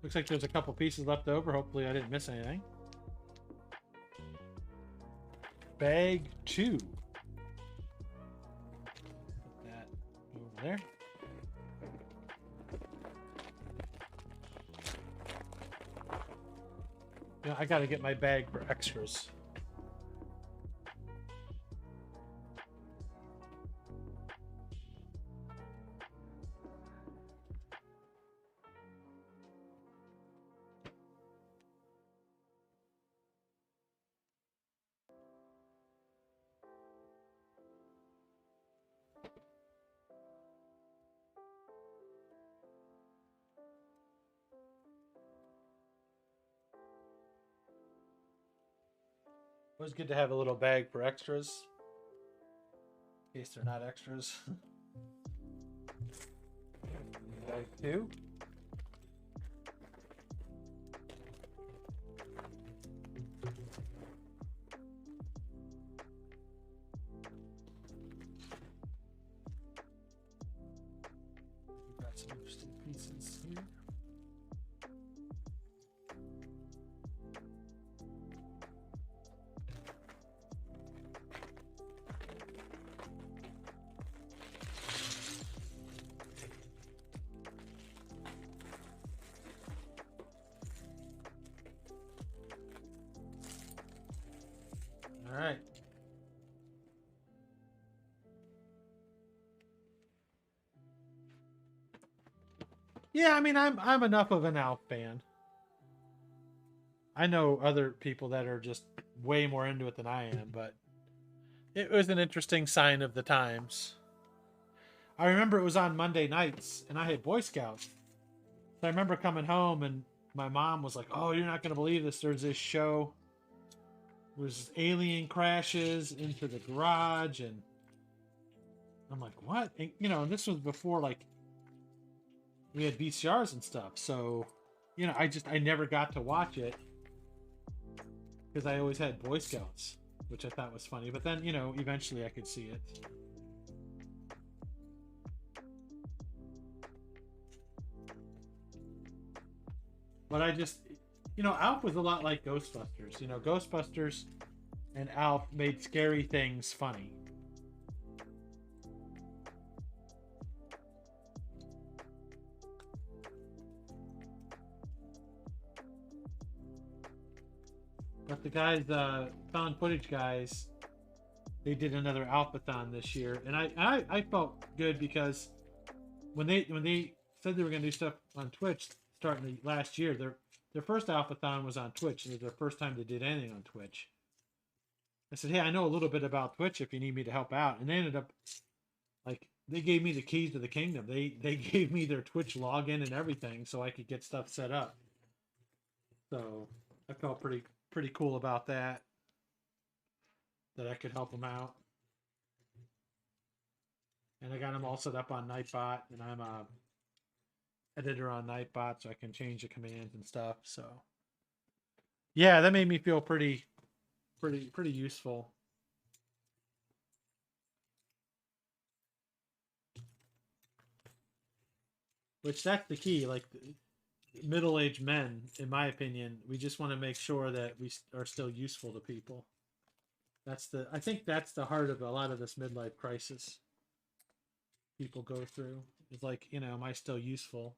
looks like there's a couple pieces left over. Hopefully I didn't miss anything. Bag 2. Put that over there. Yeah, I gotta get my bag for extras. Always good to have a little bag for extras. In case they're not extras. Bag 2. some interesting pieces here. All right. Yeah, I mean, I'm enough of an Alf fan. I know other people that are just way more into it than I am, but it was an interesting sign of the times. I remember it was on Monday nights, and I had Boy Scouts. So I remember coming home, and my mom was like, "Oh, you're not going to believe this. There's this show. It was alien crashes into the garage," and I'm like, "What?" And, you know, this was before like we had VCRs and stuff. So, you know, I never got to watch it because I always had Boy Scouts, which I thought was funny. But then, you know, eventually I could see it. But I just, you know, Alf was a lot like Ghostbusters. You know, Ghostbusters and Alf made scary things funny. But the guys, found footage guys, they did another Alphathon this year, and I felt good because when they said they were going to do stuff on Twitch starting the last year, their first Alphathon was on Twitch, and it was their first time they did anything on Twitch. I said, "Hey, I know a little bit about Twitch if you need me to help out," and they ended up like they gave me the keys to the kingdom. They gave me their Twitch login and everything so I could get stuff set up. So I felt pretty cool about that I could help them out. And I got them all set up on Nightbot, and I'm a editor on Nightbot, so I can change the commands and stuff. So yeah, that made me feel pretty useful. Which that's the key. Like middle-aged men, in my opinion, we just want to make sure that we are still useful to people. I think that's the heart of a lot of this midlife crisis people go through. It's like, you know, am I still useful?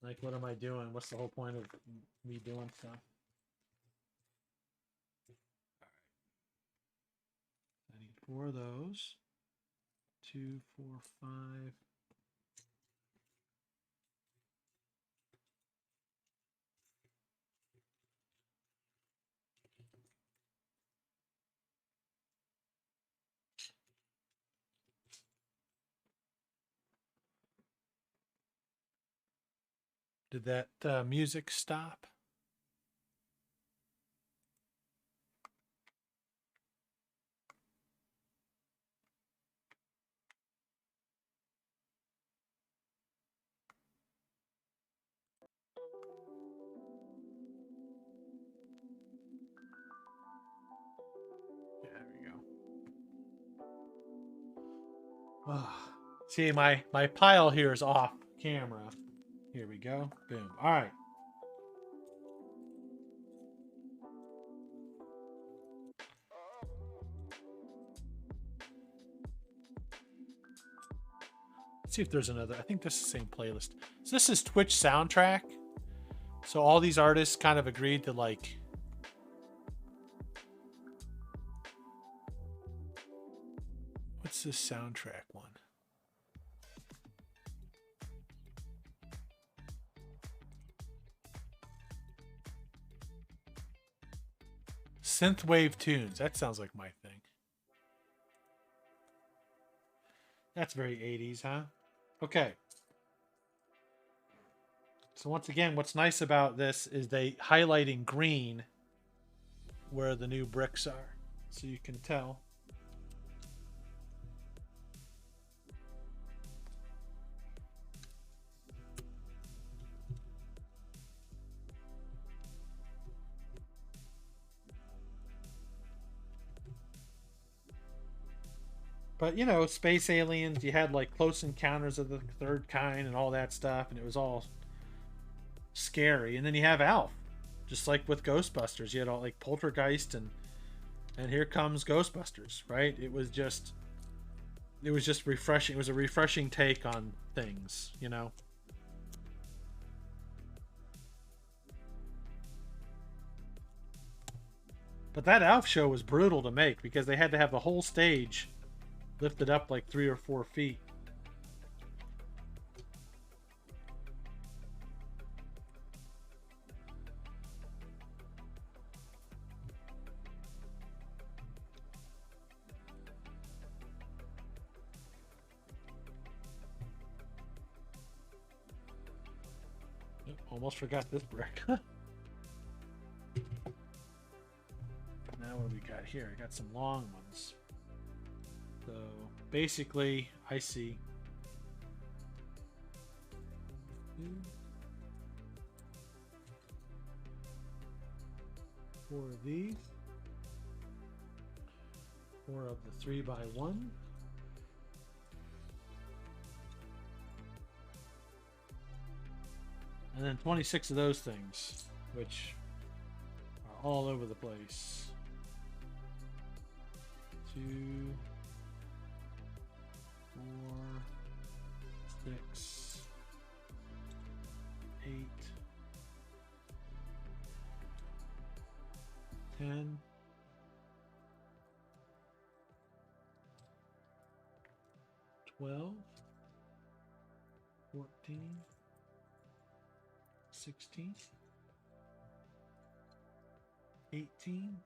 Like, what am I doing? What's the whole point of me doing stuff? I need 4 of those. 2, 4, 5. Did that music stop? There we go. Oh, see, my pile here is off camera. Here we go. Boom. All right. Let's see if there's another. I think this is the same playlist. So this is Twitch soundtrack. So all these artists kind of agreed to like. What's this soundtrack one? Synthwave tunes. That sounds like my thing. That's very 80s, huh? Okay. So once again, what's nice about this is they highlight in green where the new bricks are. So you can tell. But, you know, space aliens, you had like Close Encounters of the Third Kind and all that stuff, and it was all scary. And then you have Alf, just like with Ghostbusters. You had all like Poltergeist and here comes Ghostbusters, right? It was just refreshing. It was a refreshing take on things, you know. But that Alf show was brutal to make because they had to have the whole stage lifted up like 3 or 4 feet. Almost forgot this brick. Now what do we got here? I got some long ones. So basically, I see 4 of these, 4 of the 3x1. And then 26 of those things, which are all over the place. 2, 4, 6, 8, 10, 12, 14, 16, 18,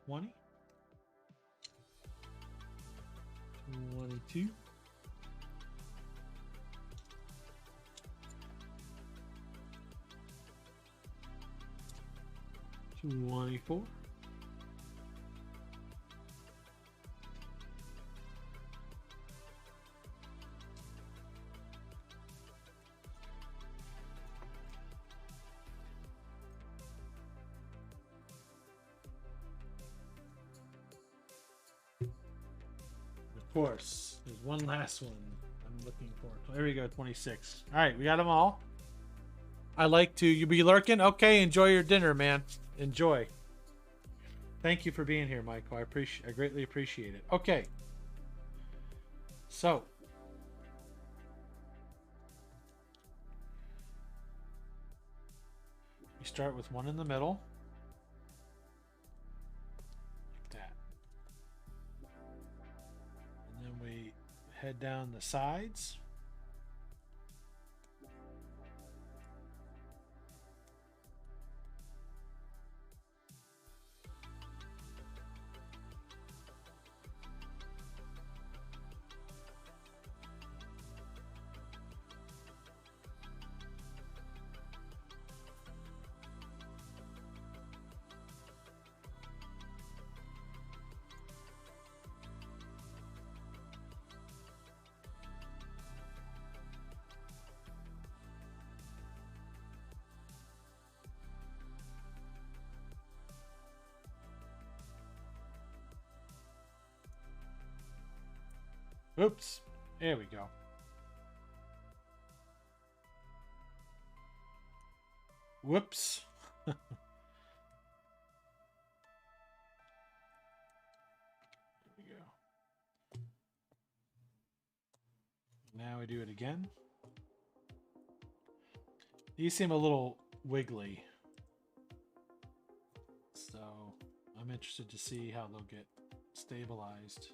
20, 22, 24, 'Of course, there's one last one I'm looking for. There we go, 26. All right, we got them all. I like to. You be lurking? Okay, enjoy your dinner, man. Enjoy. Thank you for being here, Michael. I greatly appreciate it. Okay. So. We start with one in the middle. We head down the sides. Oops. There we go. Whoops. There we go. Now we do it again. These seem a little wiggly. So I'm interested to see how they'll get stabilized.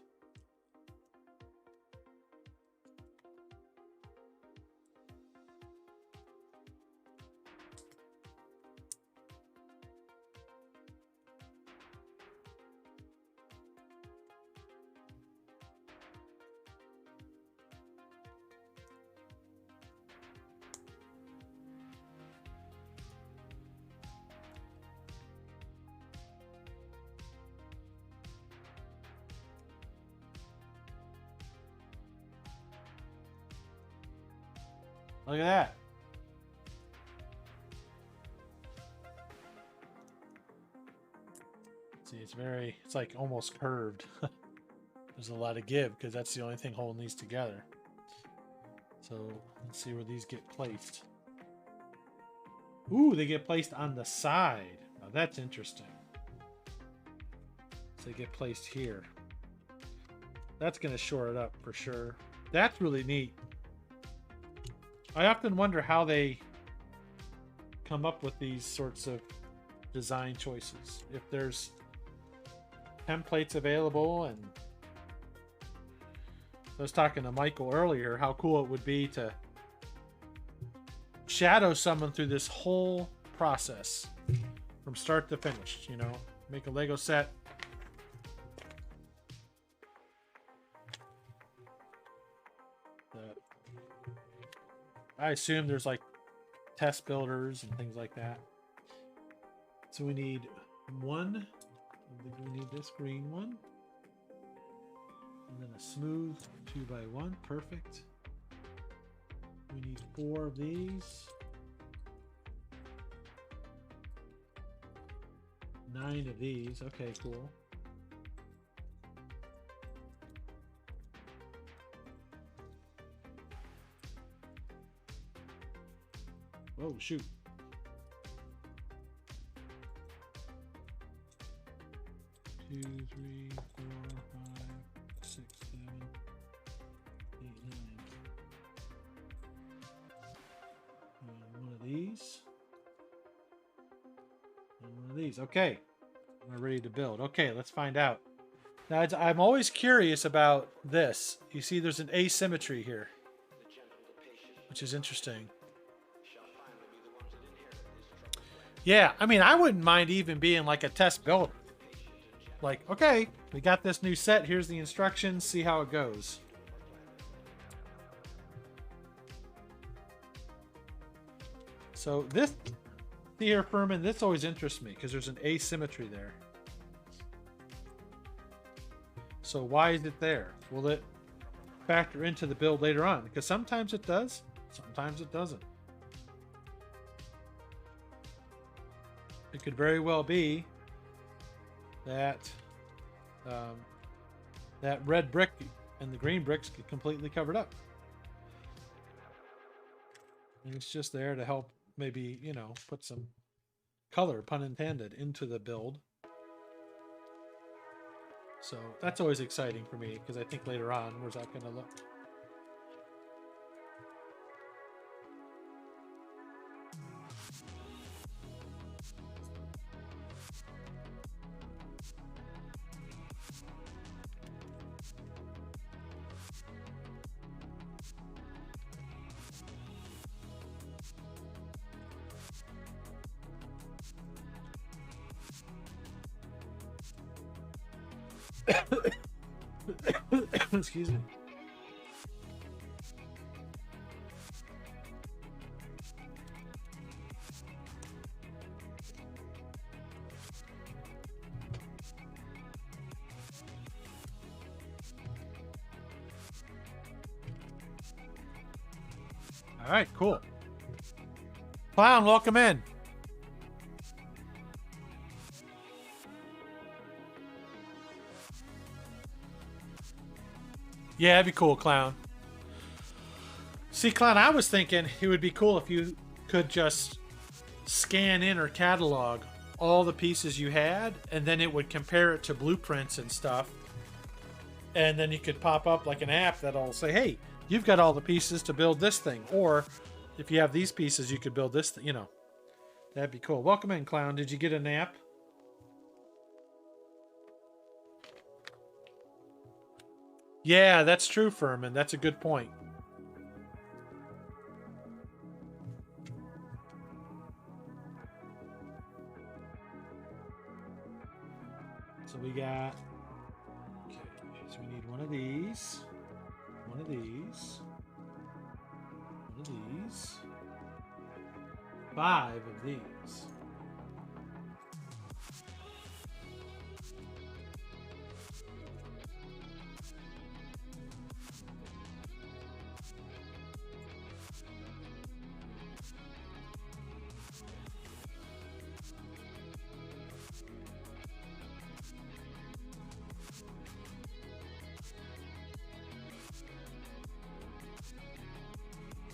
Look at that. See, it's like almost curved. There's a lot of give because that's the only thing holding these together. So let's see where these get placed. Ooh, they get placed on the side. Now that's interesting. So they get placed here. That's going to shore it up for sure. That's really neat. I often wonder how they come up with these sorts of design choices. If there's templates available, and I was talking to Michael earlier how cool it would be to shadow someone through this whole process from start to finish, you know, make a Lego set. I assume there's like test builders and things like that. So we need one. We need this green one. And then a smooth 2x1. Perfect. We need 4 of these. 9 of these. Okay, cool. Oh, shoot. Two, 3, 4, 5, 6, 7, 8, 9. And one of these. And one of these. Okay. We're ready to build. Okay, let's find out. Now, I'm always curious about this. You see there's an asymmetry here, which is interesting. Yeah, I mean, I wouldn't mind even being like a test builder. Like, okay, we got this new set. Here's the instructions. See how it goes. So this, here, Furman, this always interests me because there's an asymmetry there. So why is it there? Will it factor into the build later on? Because sometimes it does, sometimes it doesn't. It could very well be that that red brick and the green bricks get completely covered up. And it's just there to help maybe, you know, put some color, pun intended, into the build. So that's always exciting for me because I think later on, where's that going to look? Excuse me. All right, cool. Clown, welcome in. Yeah, that'd be cool, Clown. See, Clown, I was thinking it would be cool if you could just scan in or catalog all the pieces you had, and then it would compare it to blueprints and stuff. And then you could pop up like an app that'll say, hey, you've got all the pieces to build this thing. Or if you have these pieces, you could build this thing, you know. That'd be cool. Welcome in, Clown. Did you get a nap? Yeah, that's true, Furman. That's a good point. So we got... Okay, so we need one of these. One of these. One of these. 5 of these.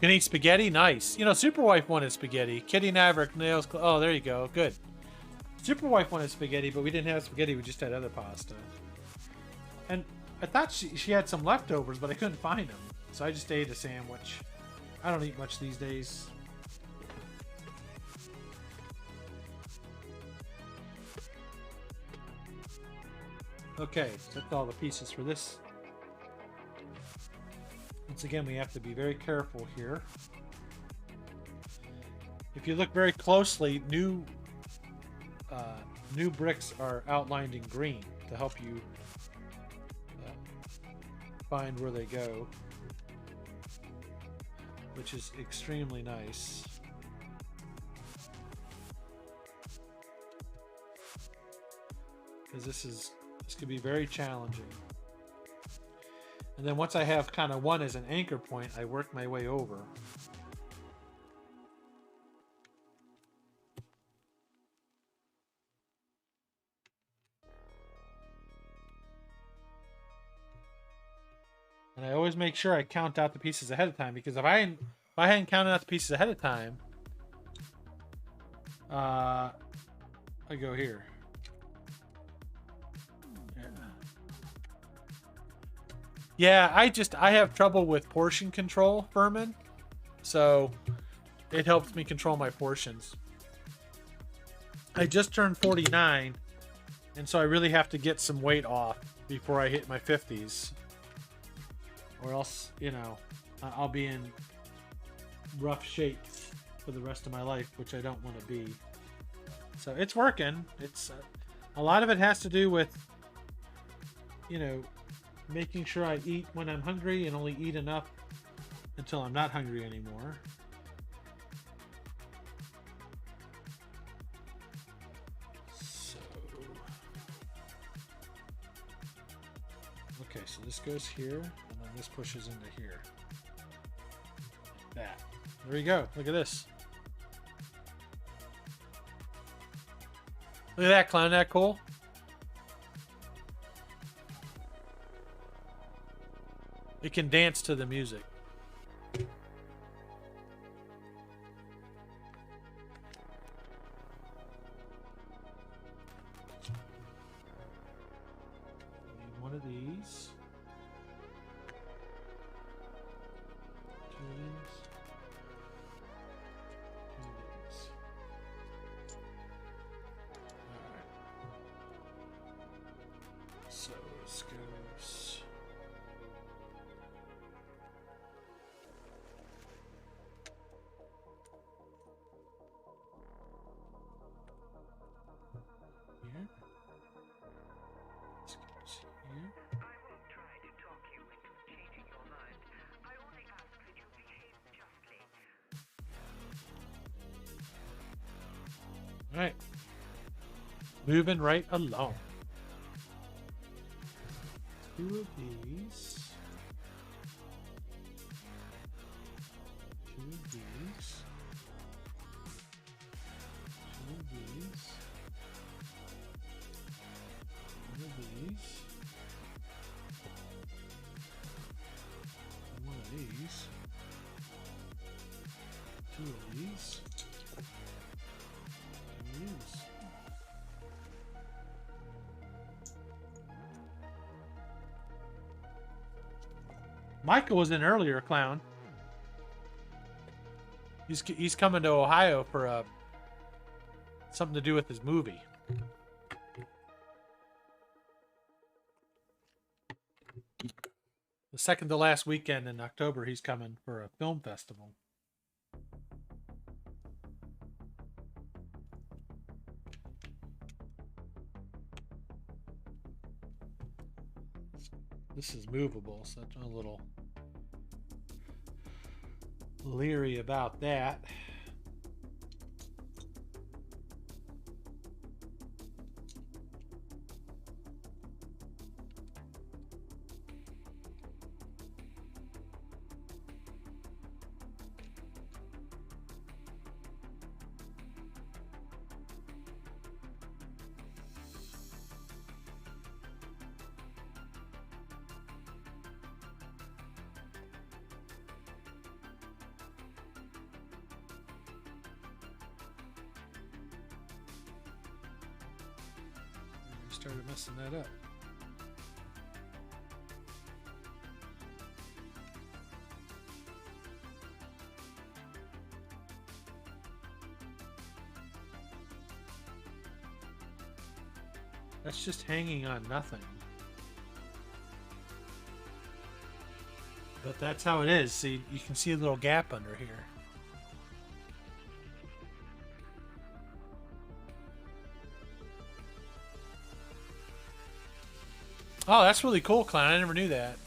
Can eat spaghetti? Nice. You know, Superwife wanted spaghetti. Kitty Maverick, nails. Oh, there you go. Good. Superwife wanted spaghetti, but we didn't have spaghetti. We just had other pasta. And I thought she had some leftovers, but I couldn't find them. So I just ate a sandwich. I don't eat much these days. Okay, so that's all the pieces for this. Once again, we have to be very careful here. If you look very closely, new bricks are outlined in green to help you find where they go, which is extremely nice. Because this could be very challenging. And then once I have kind of one as an anchor point, I work my way over. And I always make sure I count out the pieces ahead of time, because if I hadn't counted out the pieces ahead of time, I go here. Yeah, I have trouble with portion control, Furman. So it helps me control my portions. I just turned 49, and so I really have to get some weight off before I hit my 50s. Or else, you know, I'll be in rough shape for the rest of my life, which I don't want to be. So it's working. It's a lot of it has to do with, you know, making sure I eat when I'm hungry and only eat enough until I'm not hungry anymore. So, okay, so this goes here, and then this pushes into here. Like that. There we go. Look at this. Look at that, clown. Isn't that cool? It can dance to the music. Need one of these. Two of these. Two of these. Alright. So this goes. Here. This goes here. I won't try to talk you into changing your mind. I only ask that you behave justly. All right. Moving right along. Two of these. Two of these. Two of these. One of these. One of these. Two of these. Two of these. Michael was in earlier, clown. He's coming to Ohio for something to do with his movie. The second to last weekend in October, he's coming for a film festival. This is movable, so I'm a little leery about that. started messing that up. That's just hanging on nothing. But that's how it is. See, you can see a little gap under here. Oh, that's really cool, Clown. I never knew that.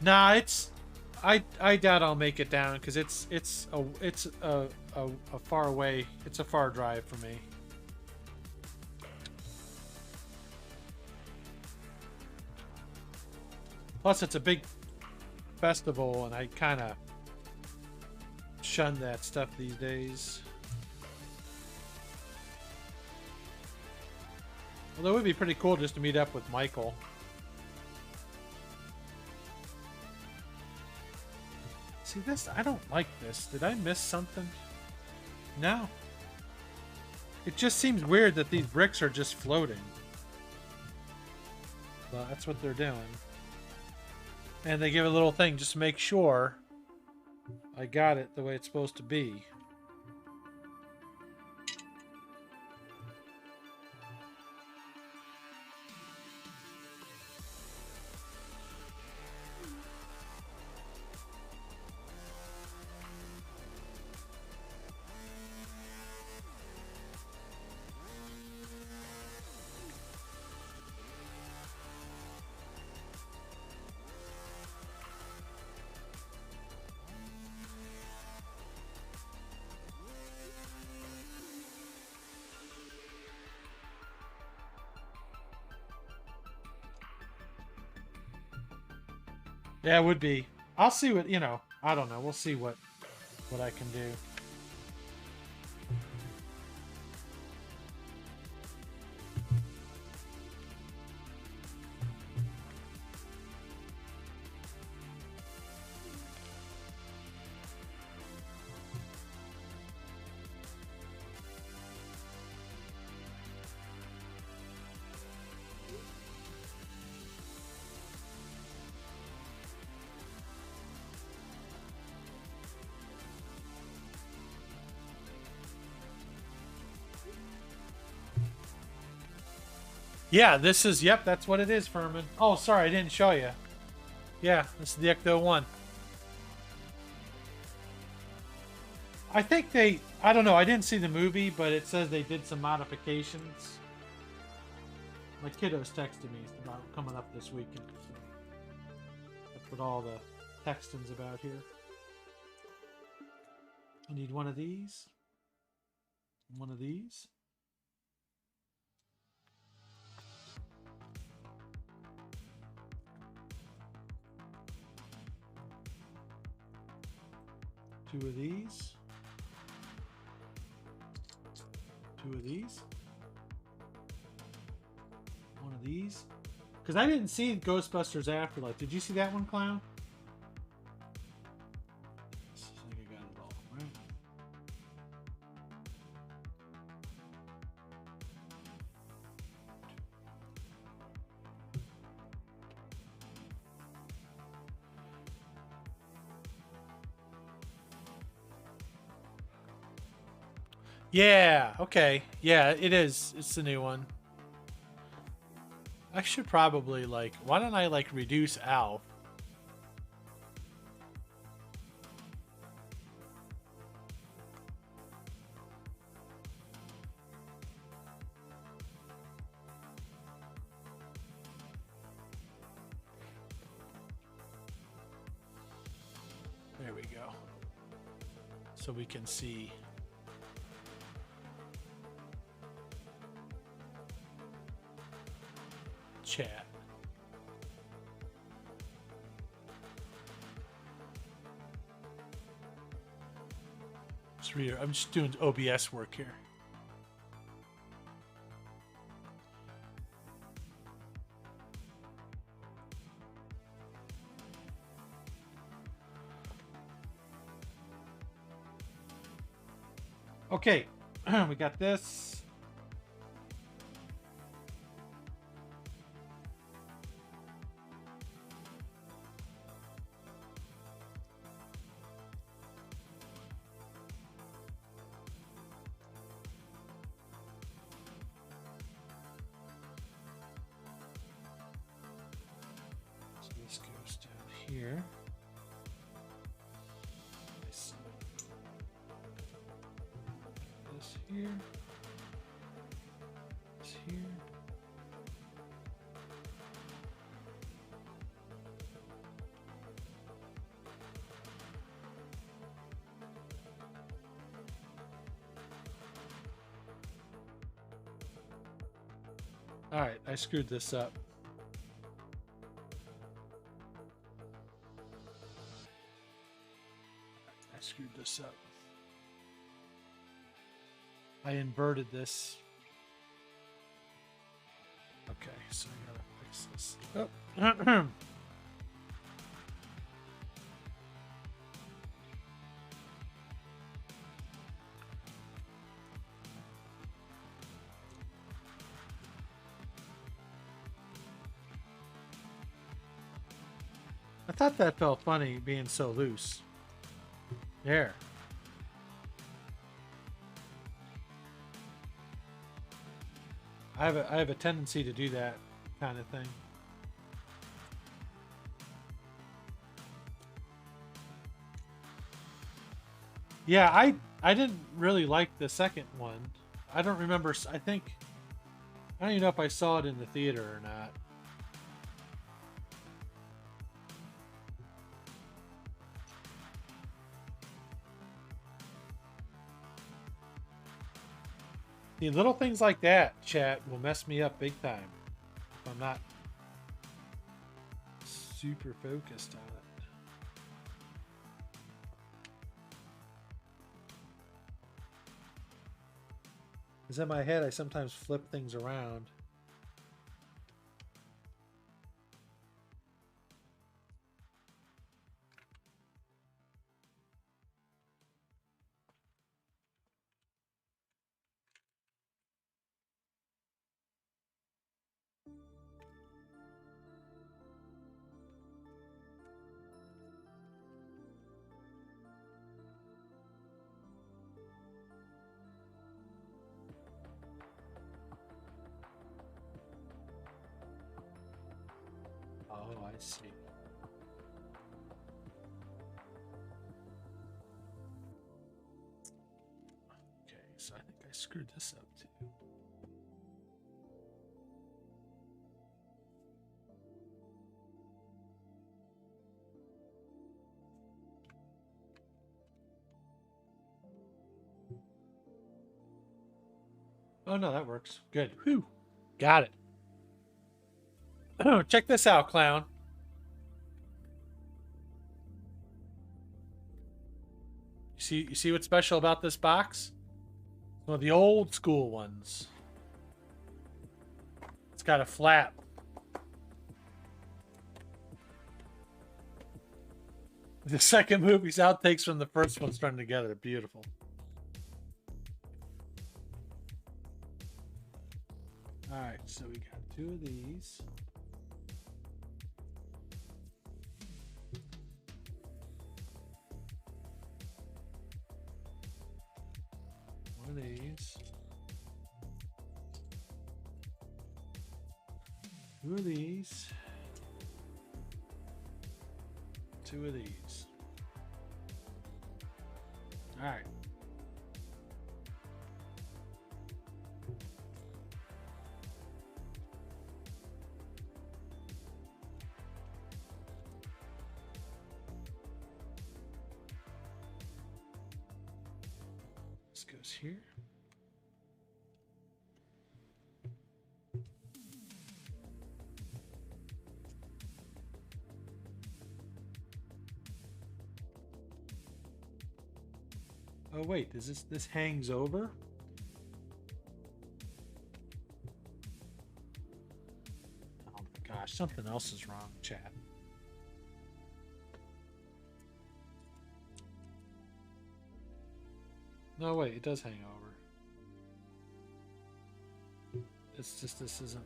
Nah, it's... I doubt I'll make it down because it's a far away. It's a far drive for me. Plus, it's a big festival, and I kind of shun that stuff these days. Although it would be pretty cool just to meet up with Michael. See this? I don't like this. Did I miss something? No. It just seems weird that these bricks are just floating. But that's what they're doing. And they give a little thing just to make sure I got it the way it's supposed to be. Yeah, it would be. I'll see what, you know, I don't know. We'll see what I can do. Yeah, this is, yep, that's what it is, Furman. Oh, sorry, I didn't show you. Yeah, this is the Ecto-1. I think they, I don't know, I didn't see the movie, but it says they did some modifications. My kiddos texted me about coming up this weekend. So that's what all the texting's about here. I need one of these. One of these. Two of these. Two of these. One of these. Because I didn't see Ghostbusters Afterlife. Did you see that one, Clown? I think I got it all, right? Yeah, okay. Yeah, it is. It's the new one. I should probably, like, why don't I, like, reduce Alf? There we go. So we can see. Chat. I'm just doing OBS work here. Okay, we got this. here. Nice. This here. This here. All right, I screwed this up. I screwed this up. I inverted this. Okay, so I gotta fix this. Oh. I thought that felt funny being so loose. There. I have a tendency to do that kind of thing. Yeah, I didn't really like the second one. I don't remember. I don't even know if I saw it in the theater or not. The little things like that, chat, will mess me up big time if I'm not super focused on it. Because in my head, I sometimes flip things around. Oh, I see. Okay, so I think I screwed this up too. Oh no, that works. Good. Whew. Got it. Oh, check this out, clown. You see what's special about this box? One of the old school ones. It's got a flap. The second movie's outtakes from the first one strung together. Beautiful. All right, so we got two of these. One of these. Two of these. Two of these. All right. This goes here. Oh wait, is this hangs over? Oh my gosh, something else is wrong, chat. No wait, it does hang over. It's just this isn't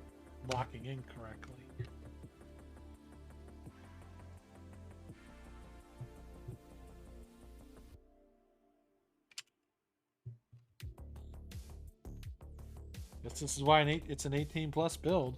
locking in correctly. Guess this is why it's an 18 plus build.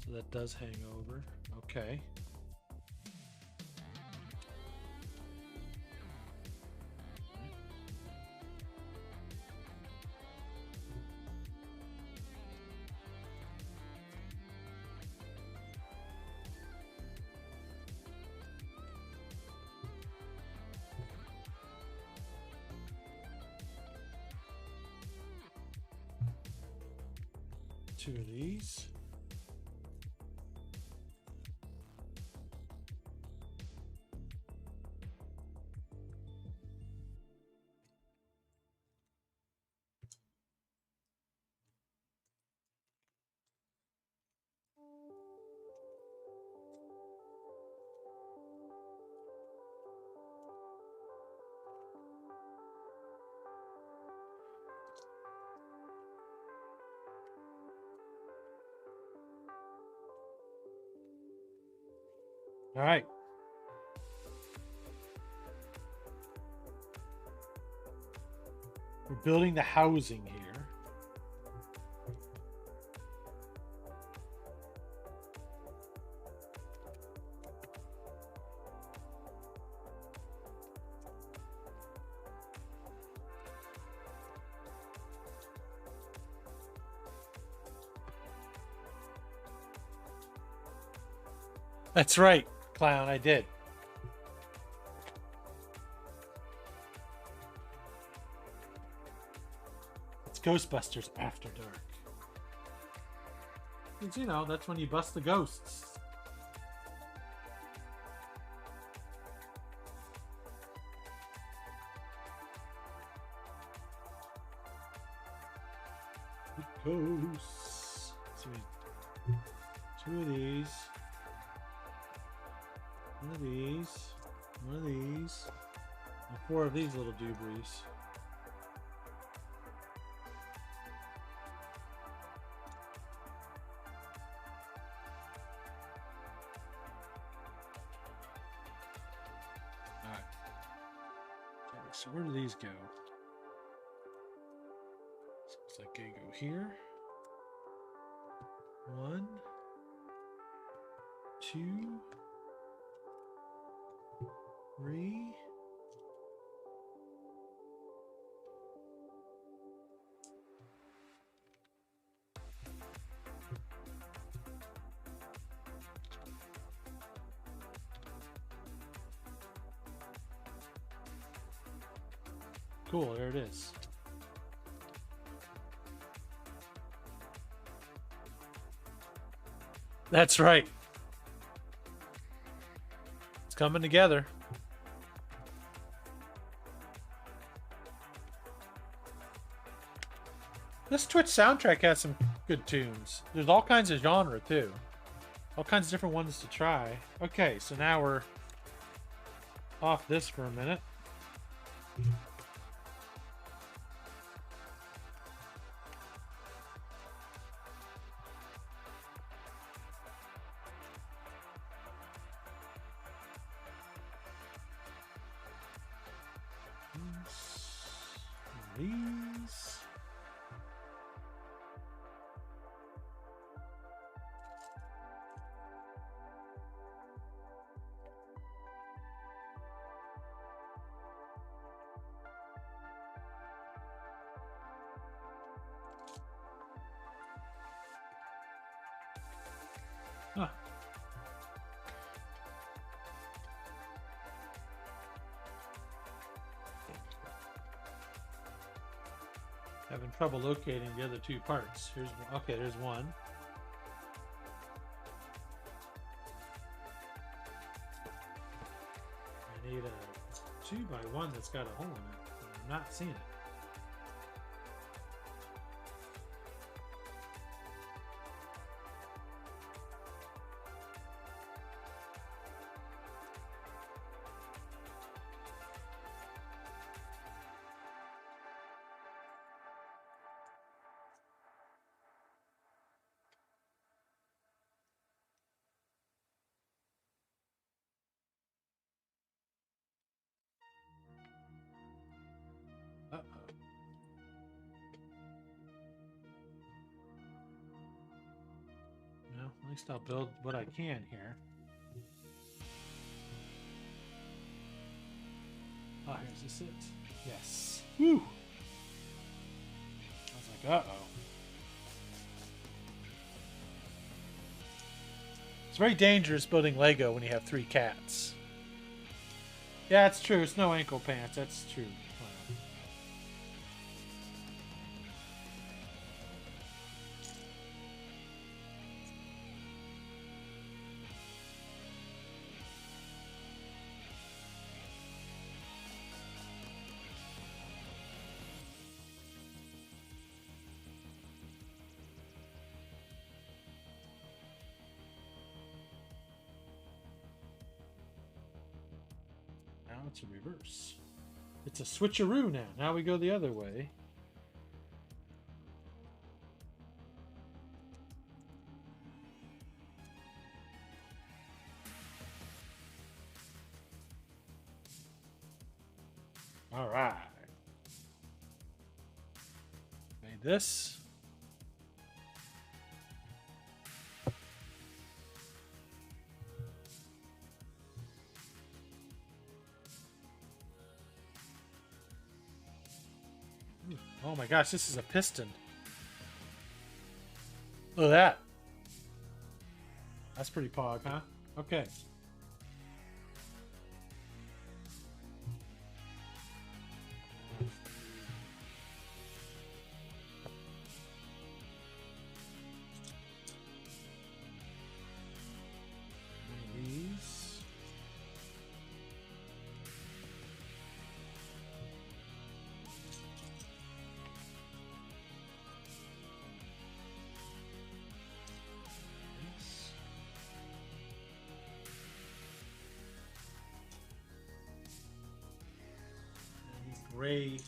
So that does hang over. Okay. Two of these. All right. We're building the housing here. That's right, clown, I did. It's Ghostbusters After Dark. Because, you know, that's when you bust the ghosts. The ghosts. So two of these. One of these. One of these. And four of these little doobies. Alright. Okay, so where do these go? Looks like they go here. 1, 2, 3. Cool, there it is. That's right. It's coming together. This Twitch soundtrack has some good tunes. There's all kinds of genre too. All kinds of different ones to try. Okay, so now we're off this for a minute. These. Huh. Having trouble locating the other two parts. Here's one. Okay, there's one. I need a 2x1 that's got a hole in it. I'm not seeing it. at least I'll build what I can here. Oh, here's this it. Yes. Woo! I was like, uh-oh. It's very dangerous building Lego when you have 3 cats. Yeah, it's true. It's no ankle pants. That's true. Wow. Now it's a reverse. It's a switcheroo now. Now we go the other way. All right. Made this. Oh my gosh, this is a piston. Look at that. That's pretty pog, huh? Okay. These. Gray.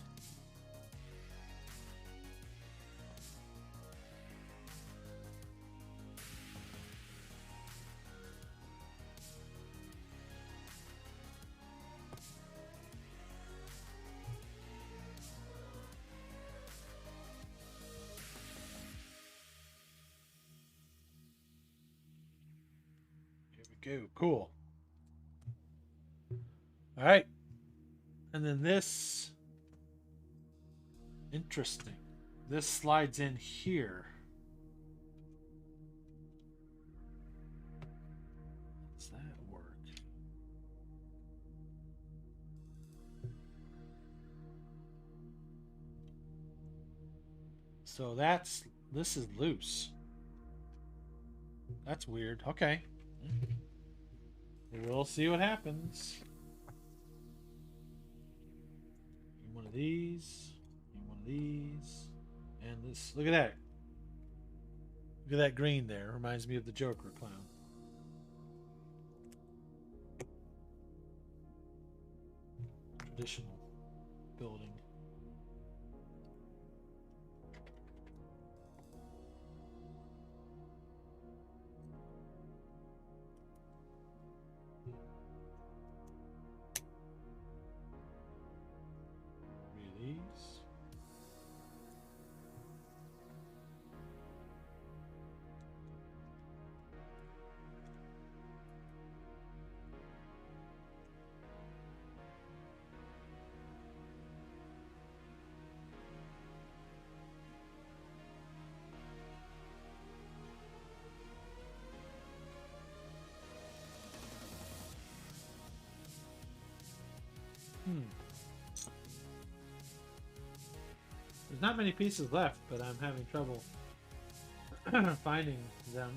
Here we go. Cool. All right. And then this. Interesting. This slides in here. Does that work? So this is loose. That's weird. Okay. We'll see what happens. One of these. These and this. Look at that. Look at that green there. Reminds me of the Joker clown. Traditional building. These. There's not many pieces left, but I'm having trouble finding them.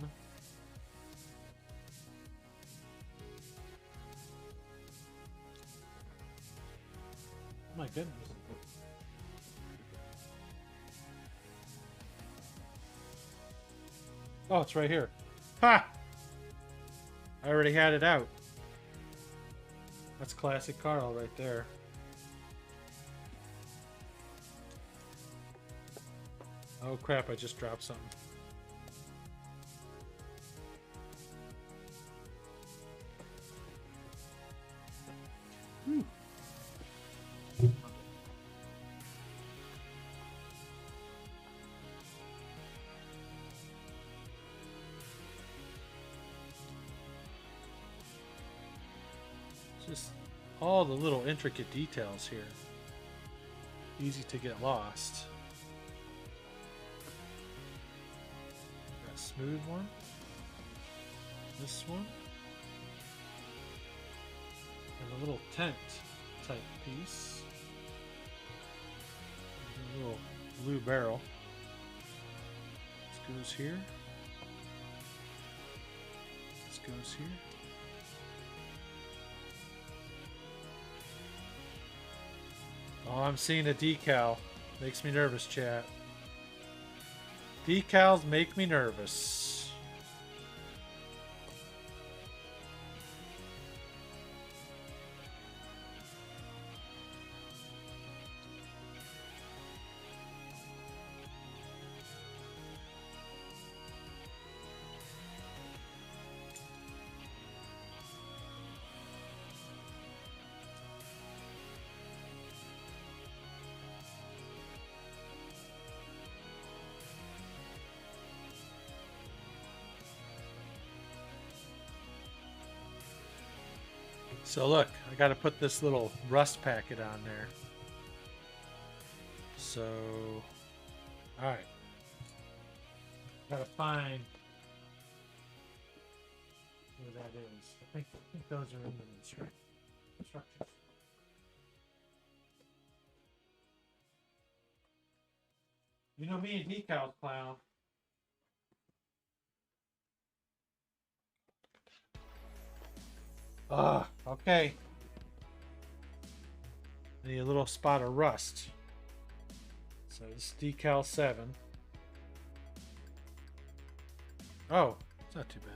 Oh my goodness. Oh, it's right here. Ha! I already had it out. That's classic Carl right there. Oh crap, I just dropped something. Whew. Just all the little intricate details here. Easy to get lost. Got a smooth one. This one. And a little tent type piece. A little blue barrel. This goes here. This goes here. Oh, I'm seeing a decal. Makes me nervous, chat. Decals make me nervous. So look, I got to put this little rust packet on there. So, all right. Got to find where that is. I think those are in the instructions. You know me and decals, clown. Okay. Need a little spot of rust. So this is decal 7. Oh, it's not too bad.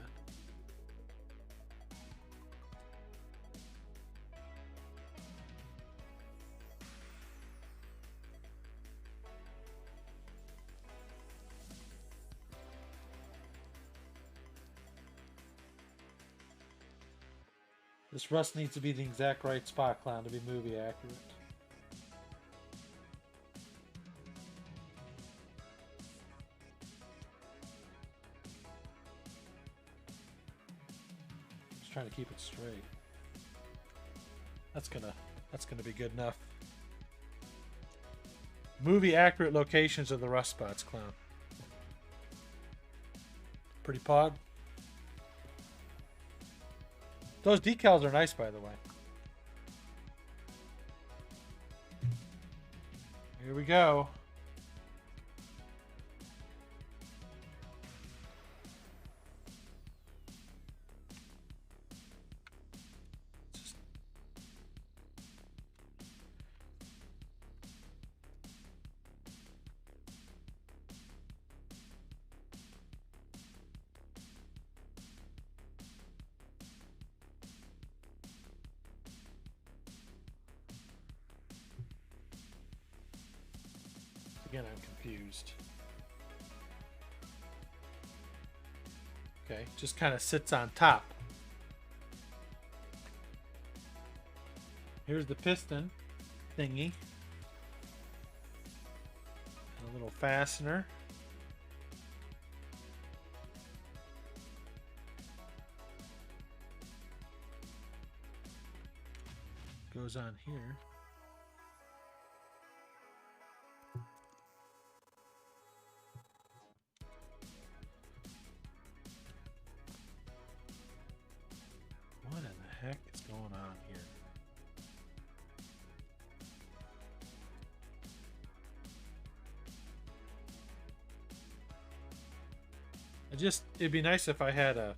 This rust needs to be the exact right spot, clown, to be movie accurate. Just trying to keep it straight. That's gonna be good enough. Movie accurate locations of the rust spots, clown. Pretty pod. Those decals are nice, by the way. Here we go. Again, I'm confused. Okay, just kind of sits on top. Here's the piston thingy. A little fastener. Goes on here. What in the heck is going on here? It'd be nice if I had a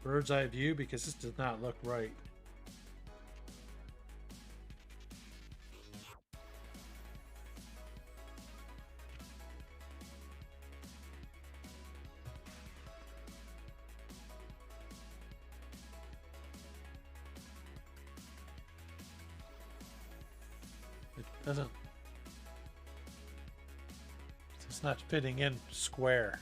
bird's eye view because this does not look right. Doesn't. It's not fitting in square.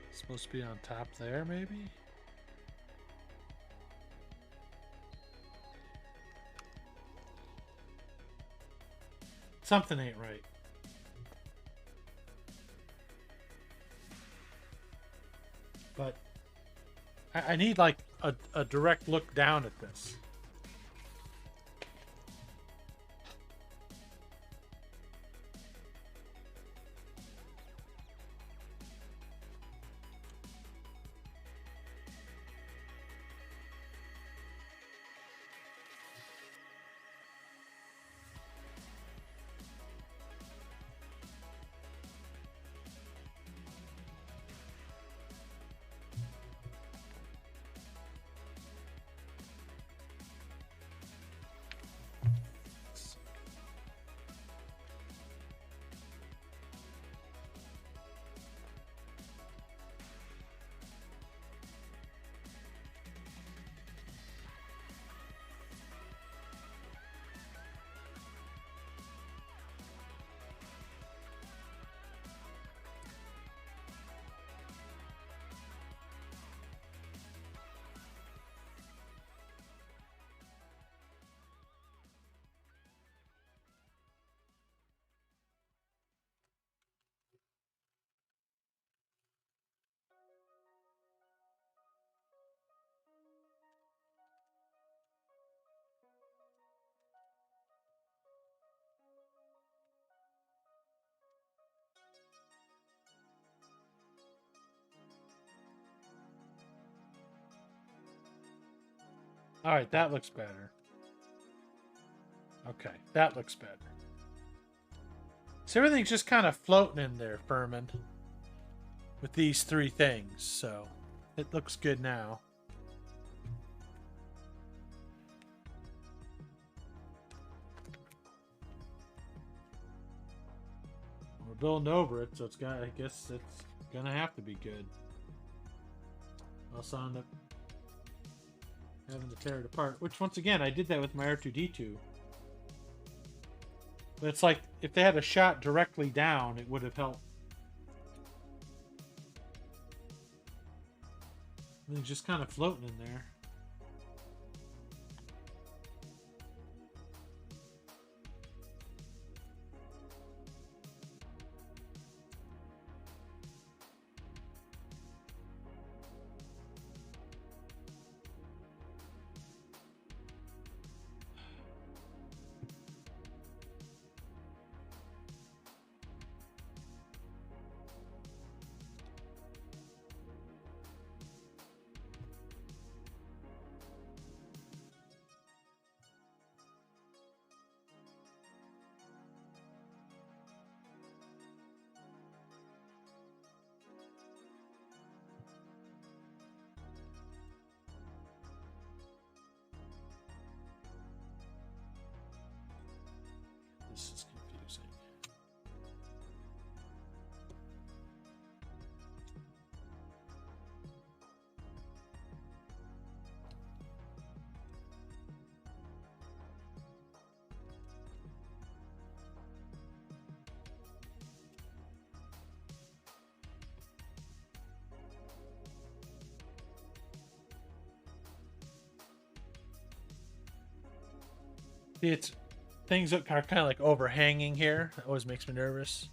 It's supposed to be on top there, maybe? Something ain't right. But I need like a direct look down at this. All right, that looks better. Okay, that looks better. So everything's just kind of floating in there, Furman, with these three things. So it looks good now. We're building over it, so it's got. I guess it's gonna have to be good. Else I'll end up having to tear it apart. Which, once again, I did that with my R2-D2. But it's like, if they had a shot directly down, it would have helped. It's just kind of floating in there. This is confusing. It's things that are kind of like overhanging here. That always makes me nervous.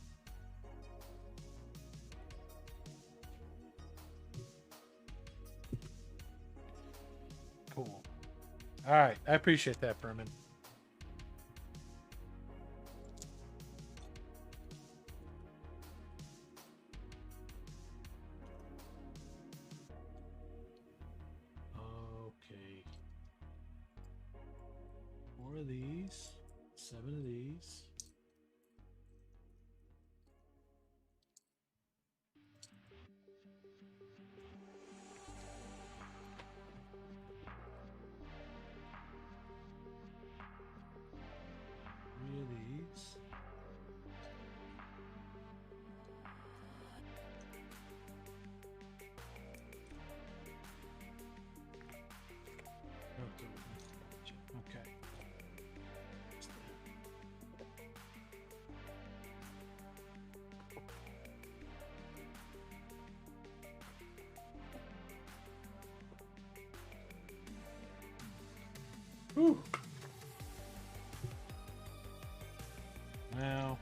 Cool. All right, I appreciate that, Furman. Okay. 4 of these. 7 of these. Three of these. Okay. Whew. now.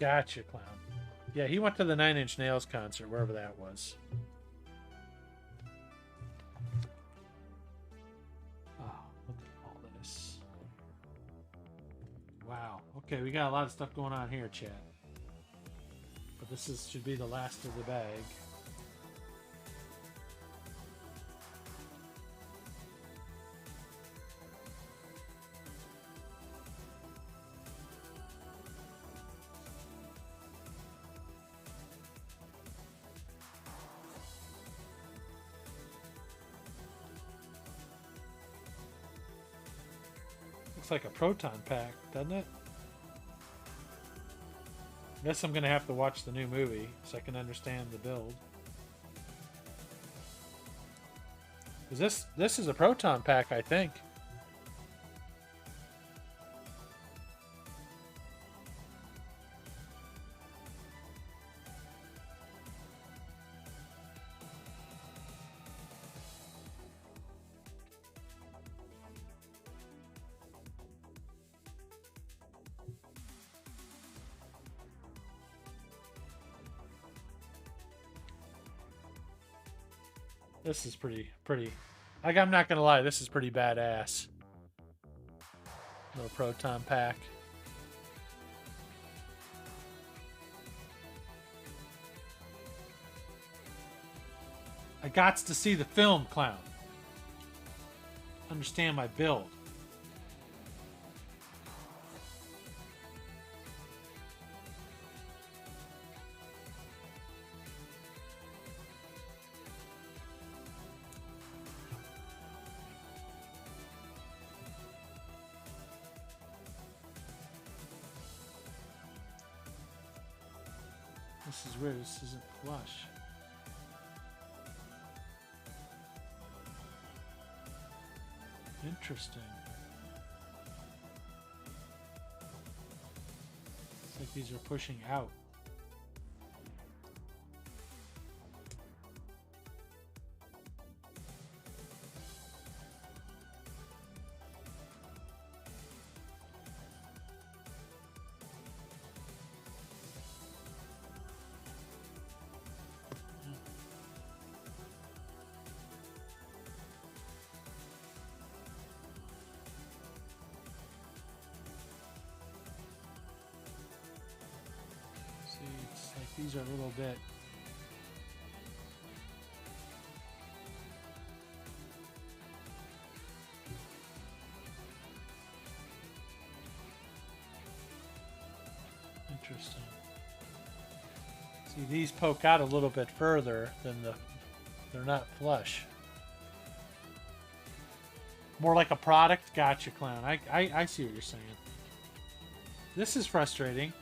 Gotcha, clown. Yeah, he went to the Nine Inch Nails concert, wherever that was. Oh, look at all this. Wow. Okay, we got a lot of stuff going on here, chat. But this should be the last of the bag. Looks like a Proton pack, doesn't it? Guess I'm gonna have to watch the new movie so I can understand the build. Is this is a Proton pack, I think. This is pretty. Like, I'm not gonna lie, this is pretty badass. Little Proton pack. I got to see the film, clown. Understand my build. This is weird. This isn't flush. Interesting. It's like these are pushing out. It's like these are a little bit interesting. See, these poke out a little bit further than they're not flush. More like a product? Gotcha, clown. I see what you're saying. This is frustrating.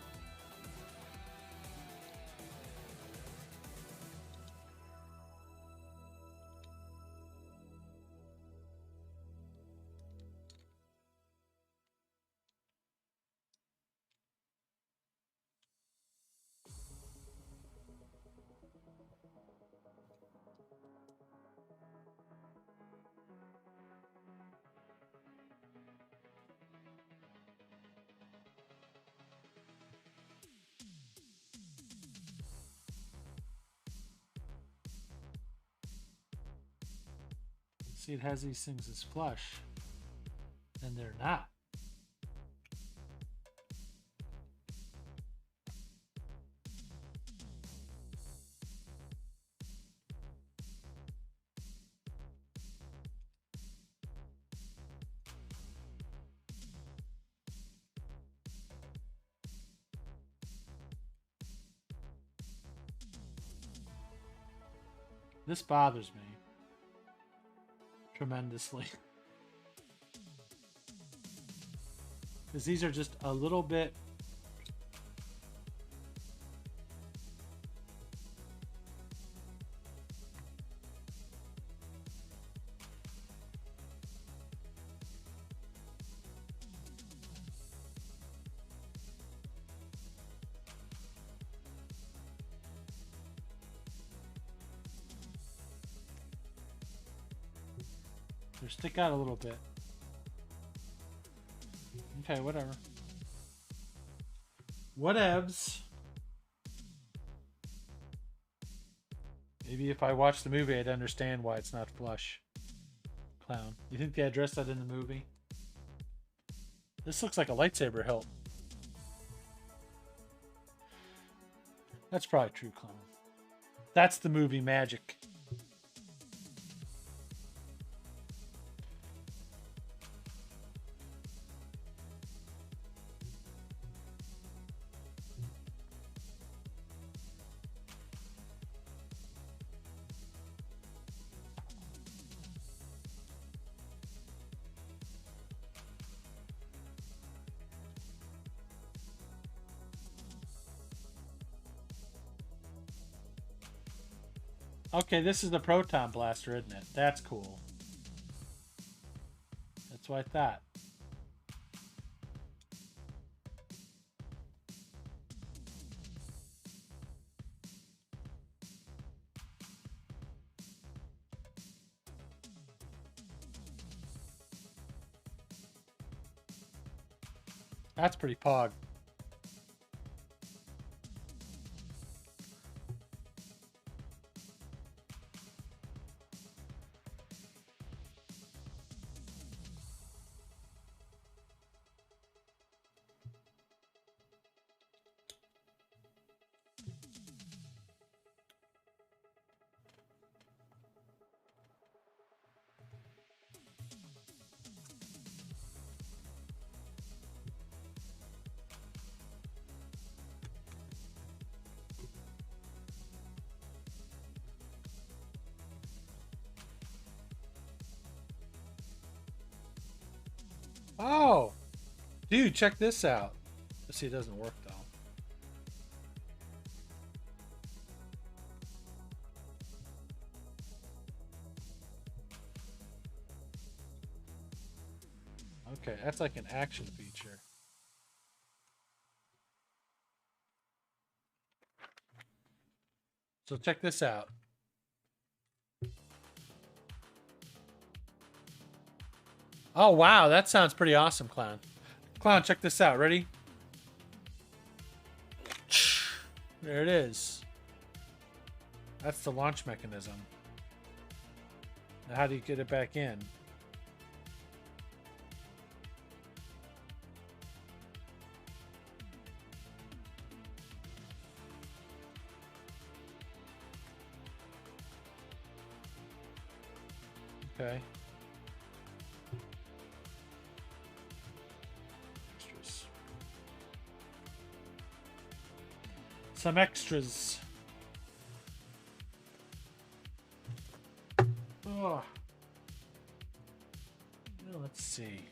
See, it has these things as flush, and they're not. This bothers me tremendously. Because these are just a little bit they stick out a little bit. Okay, whatever. Whatevs. Maybe if I watched the movie, I'd understand why it's not flush. Clown. You think they addressed that in the movie? This looks like a lightsaber hilt. That's probably true, Clown. That's the movie magic. Okay, this is the Proton blaster, isn't it? That's cool. That's what I thought. That's pretty pog. Oh, dude, check this out. Let's see, it doesn't work though. Okay, that's like an action feature. So check this out. Oh, wow. That sounds pretty awesome, Clown. Clown, check this out. Ready? There it is. That's the launch mechanism. Now, how do you get it back in? Okay. Some extras. Oh. Let's see.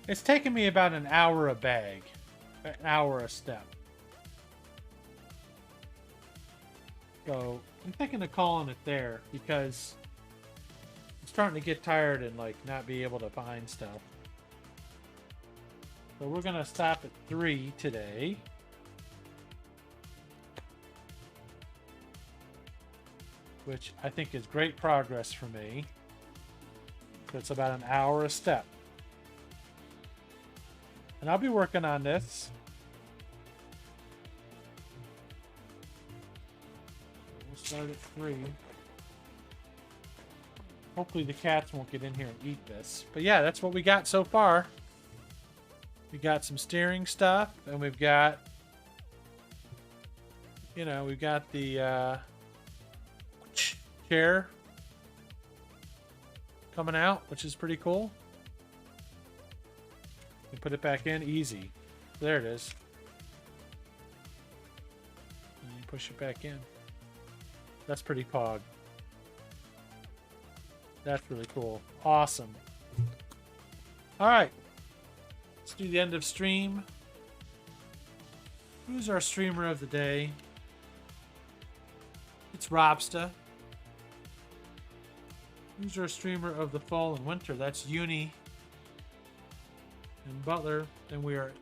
It's taken me about an hour a bag, an hour a step. So I'm thinking of calling it there because I'm starting to get tired and like not be able to find stuff. So we're gonna stop at 3 today. Which I think is great progress for me. So it's about an hour a step. And I'll be working on this. We'll start at 3. Hopefully the cats won't get in here and eat this. But yeah, that's what we got so far. We got some steering stuff, and we've got, you know, we've got the chair coming out, which is pretty cool. You put it back in easy. There it is. And you push it back in. That's pretty pog. That's really cool. Awesome. All right. Let's do the end of stream. Who's our streamer of the day? It's Robsta. Who's our streamer of the fall and winter? That's Uni. and Butler, and we are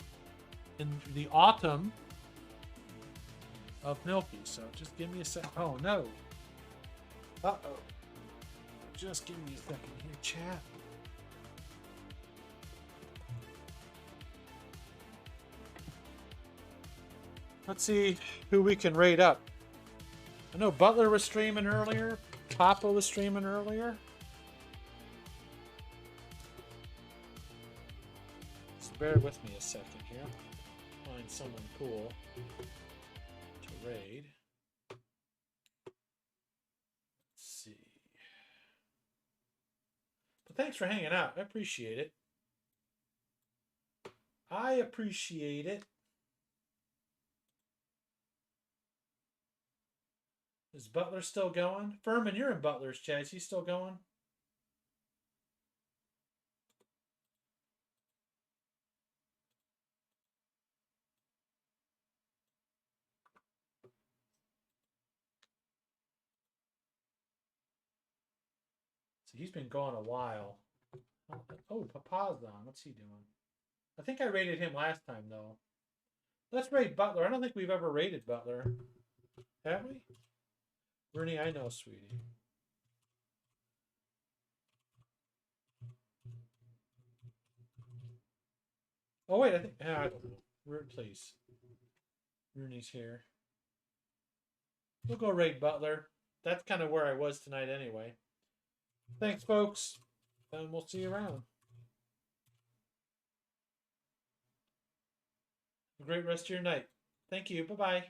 in the autumn of Milky. So just give me a sec. Oh no. Uh-oh. Just give me a second here, chat. Let's see who we can rate up. I know Butler was streaming earlier. Papa was streaming earlier. So bear with me a second here. Find someone cool to raid. Let's see. But thanks for hanging out. I appreciate it. I appreciate it. Is Butler still going? Furman, you're in Butler's chat. Is he still going? So he's been gone a while. Oh, Papa's on. What's he doing? I think I rated him last time, though. Let's rate Butler. I don't think we've ever rated Butler. Have we? Rooney, I know, sweetie. Oh, wait, I think... I don't know. Please. Rooney's here. We'll go rate Butler. That's kind of where I was tonight anyway. Thanks, folks. And we'll see you around. Have a great rest of your night. Thank you. Bye-bye.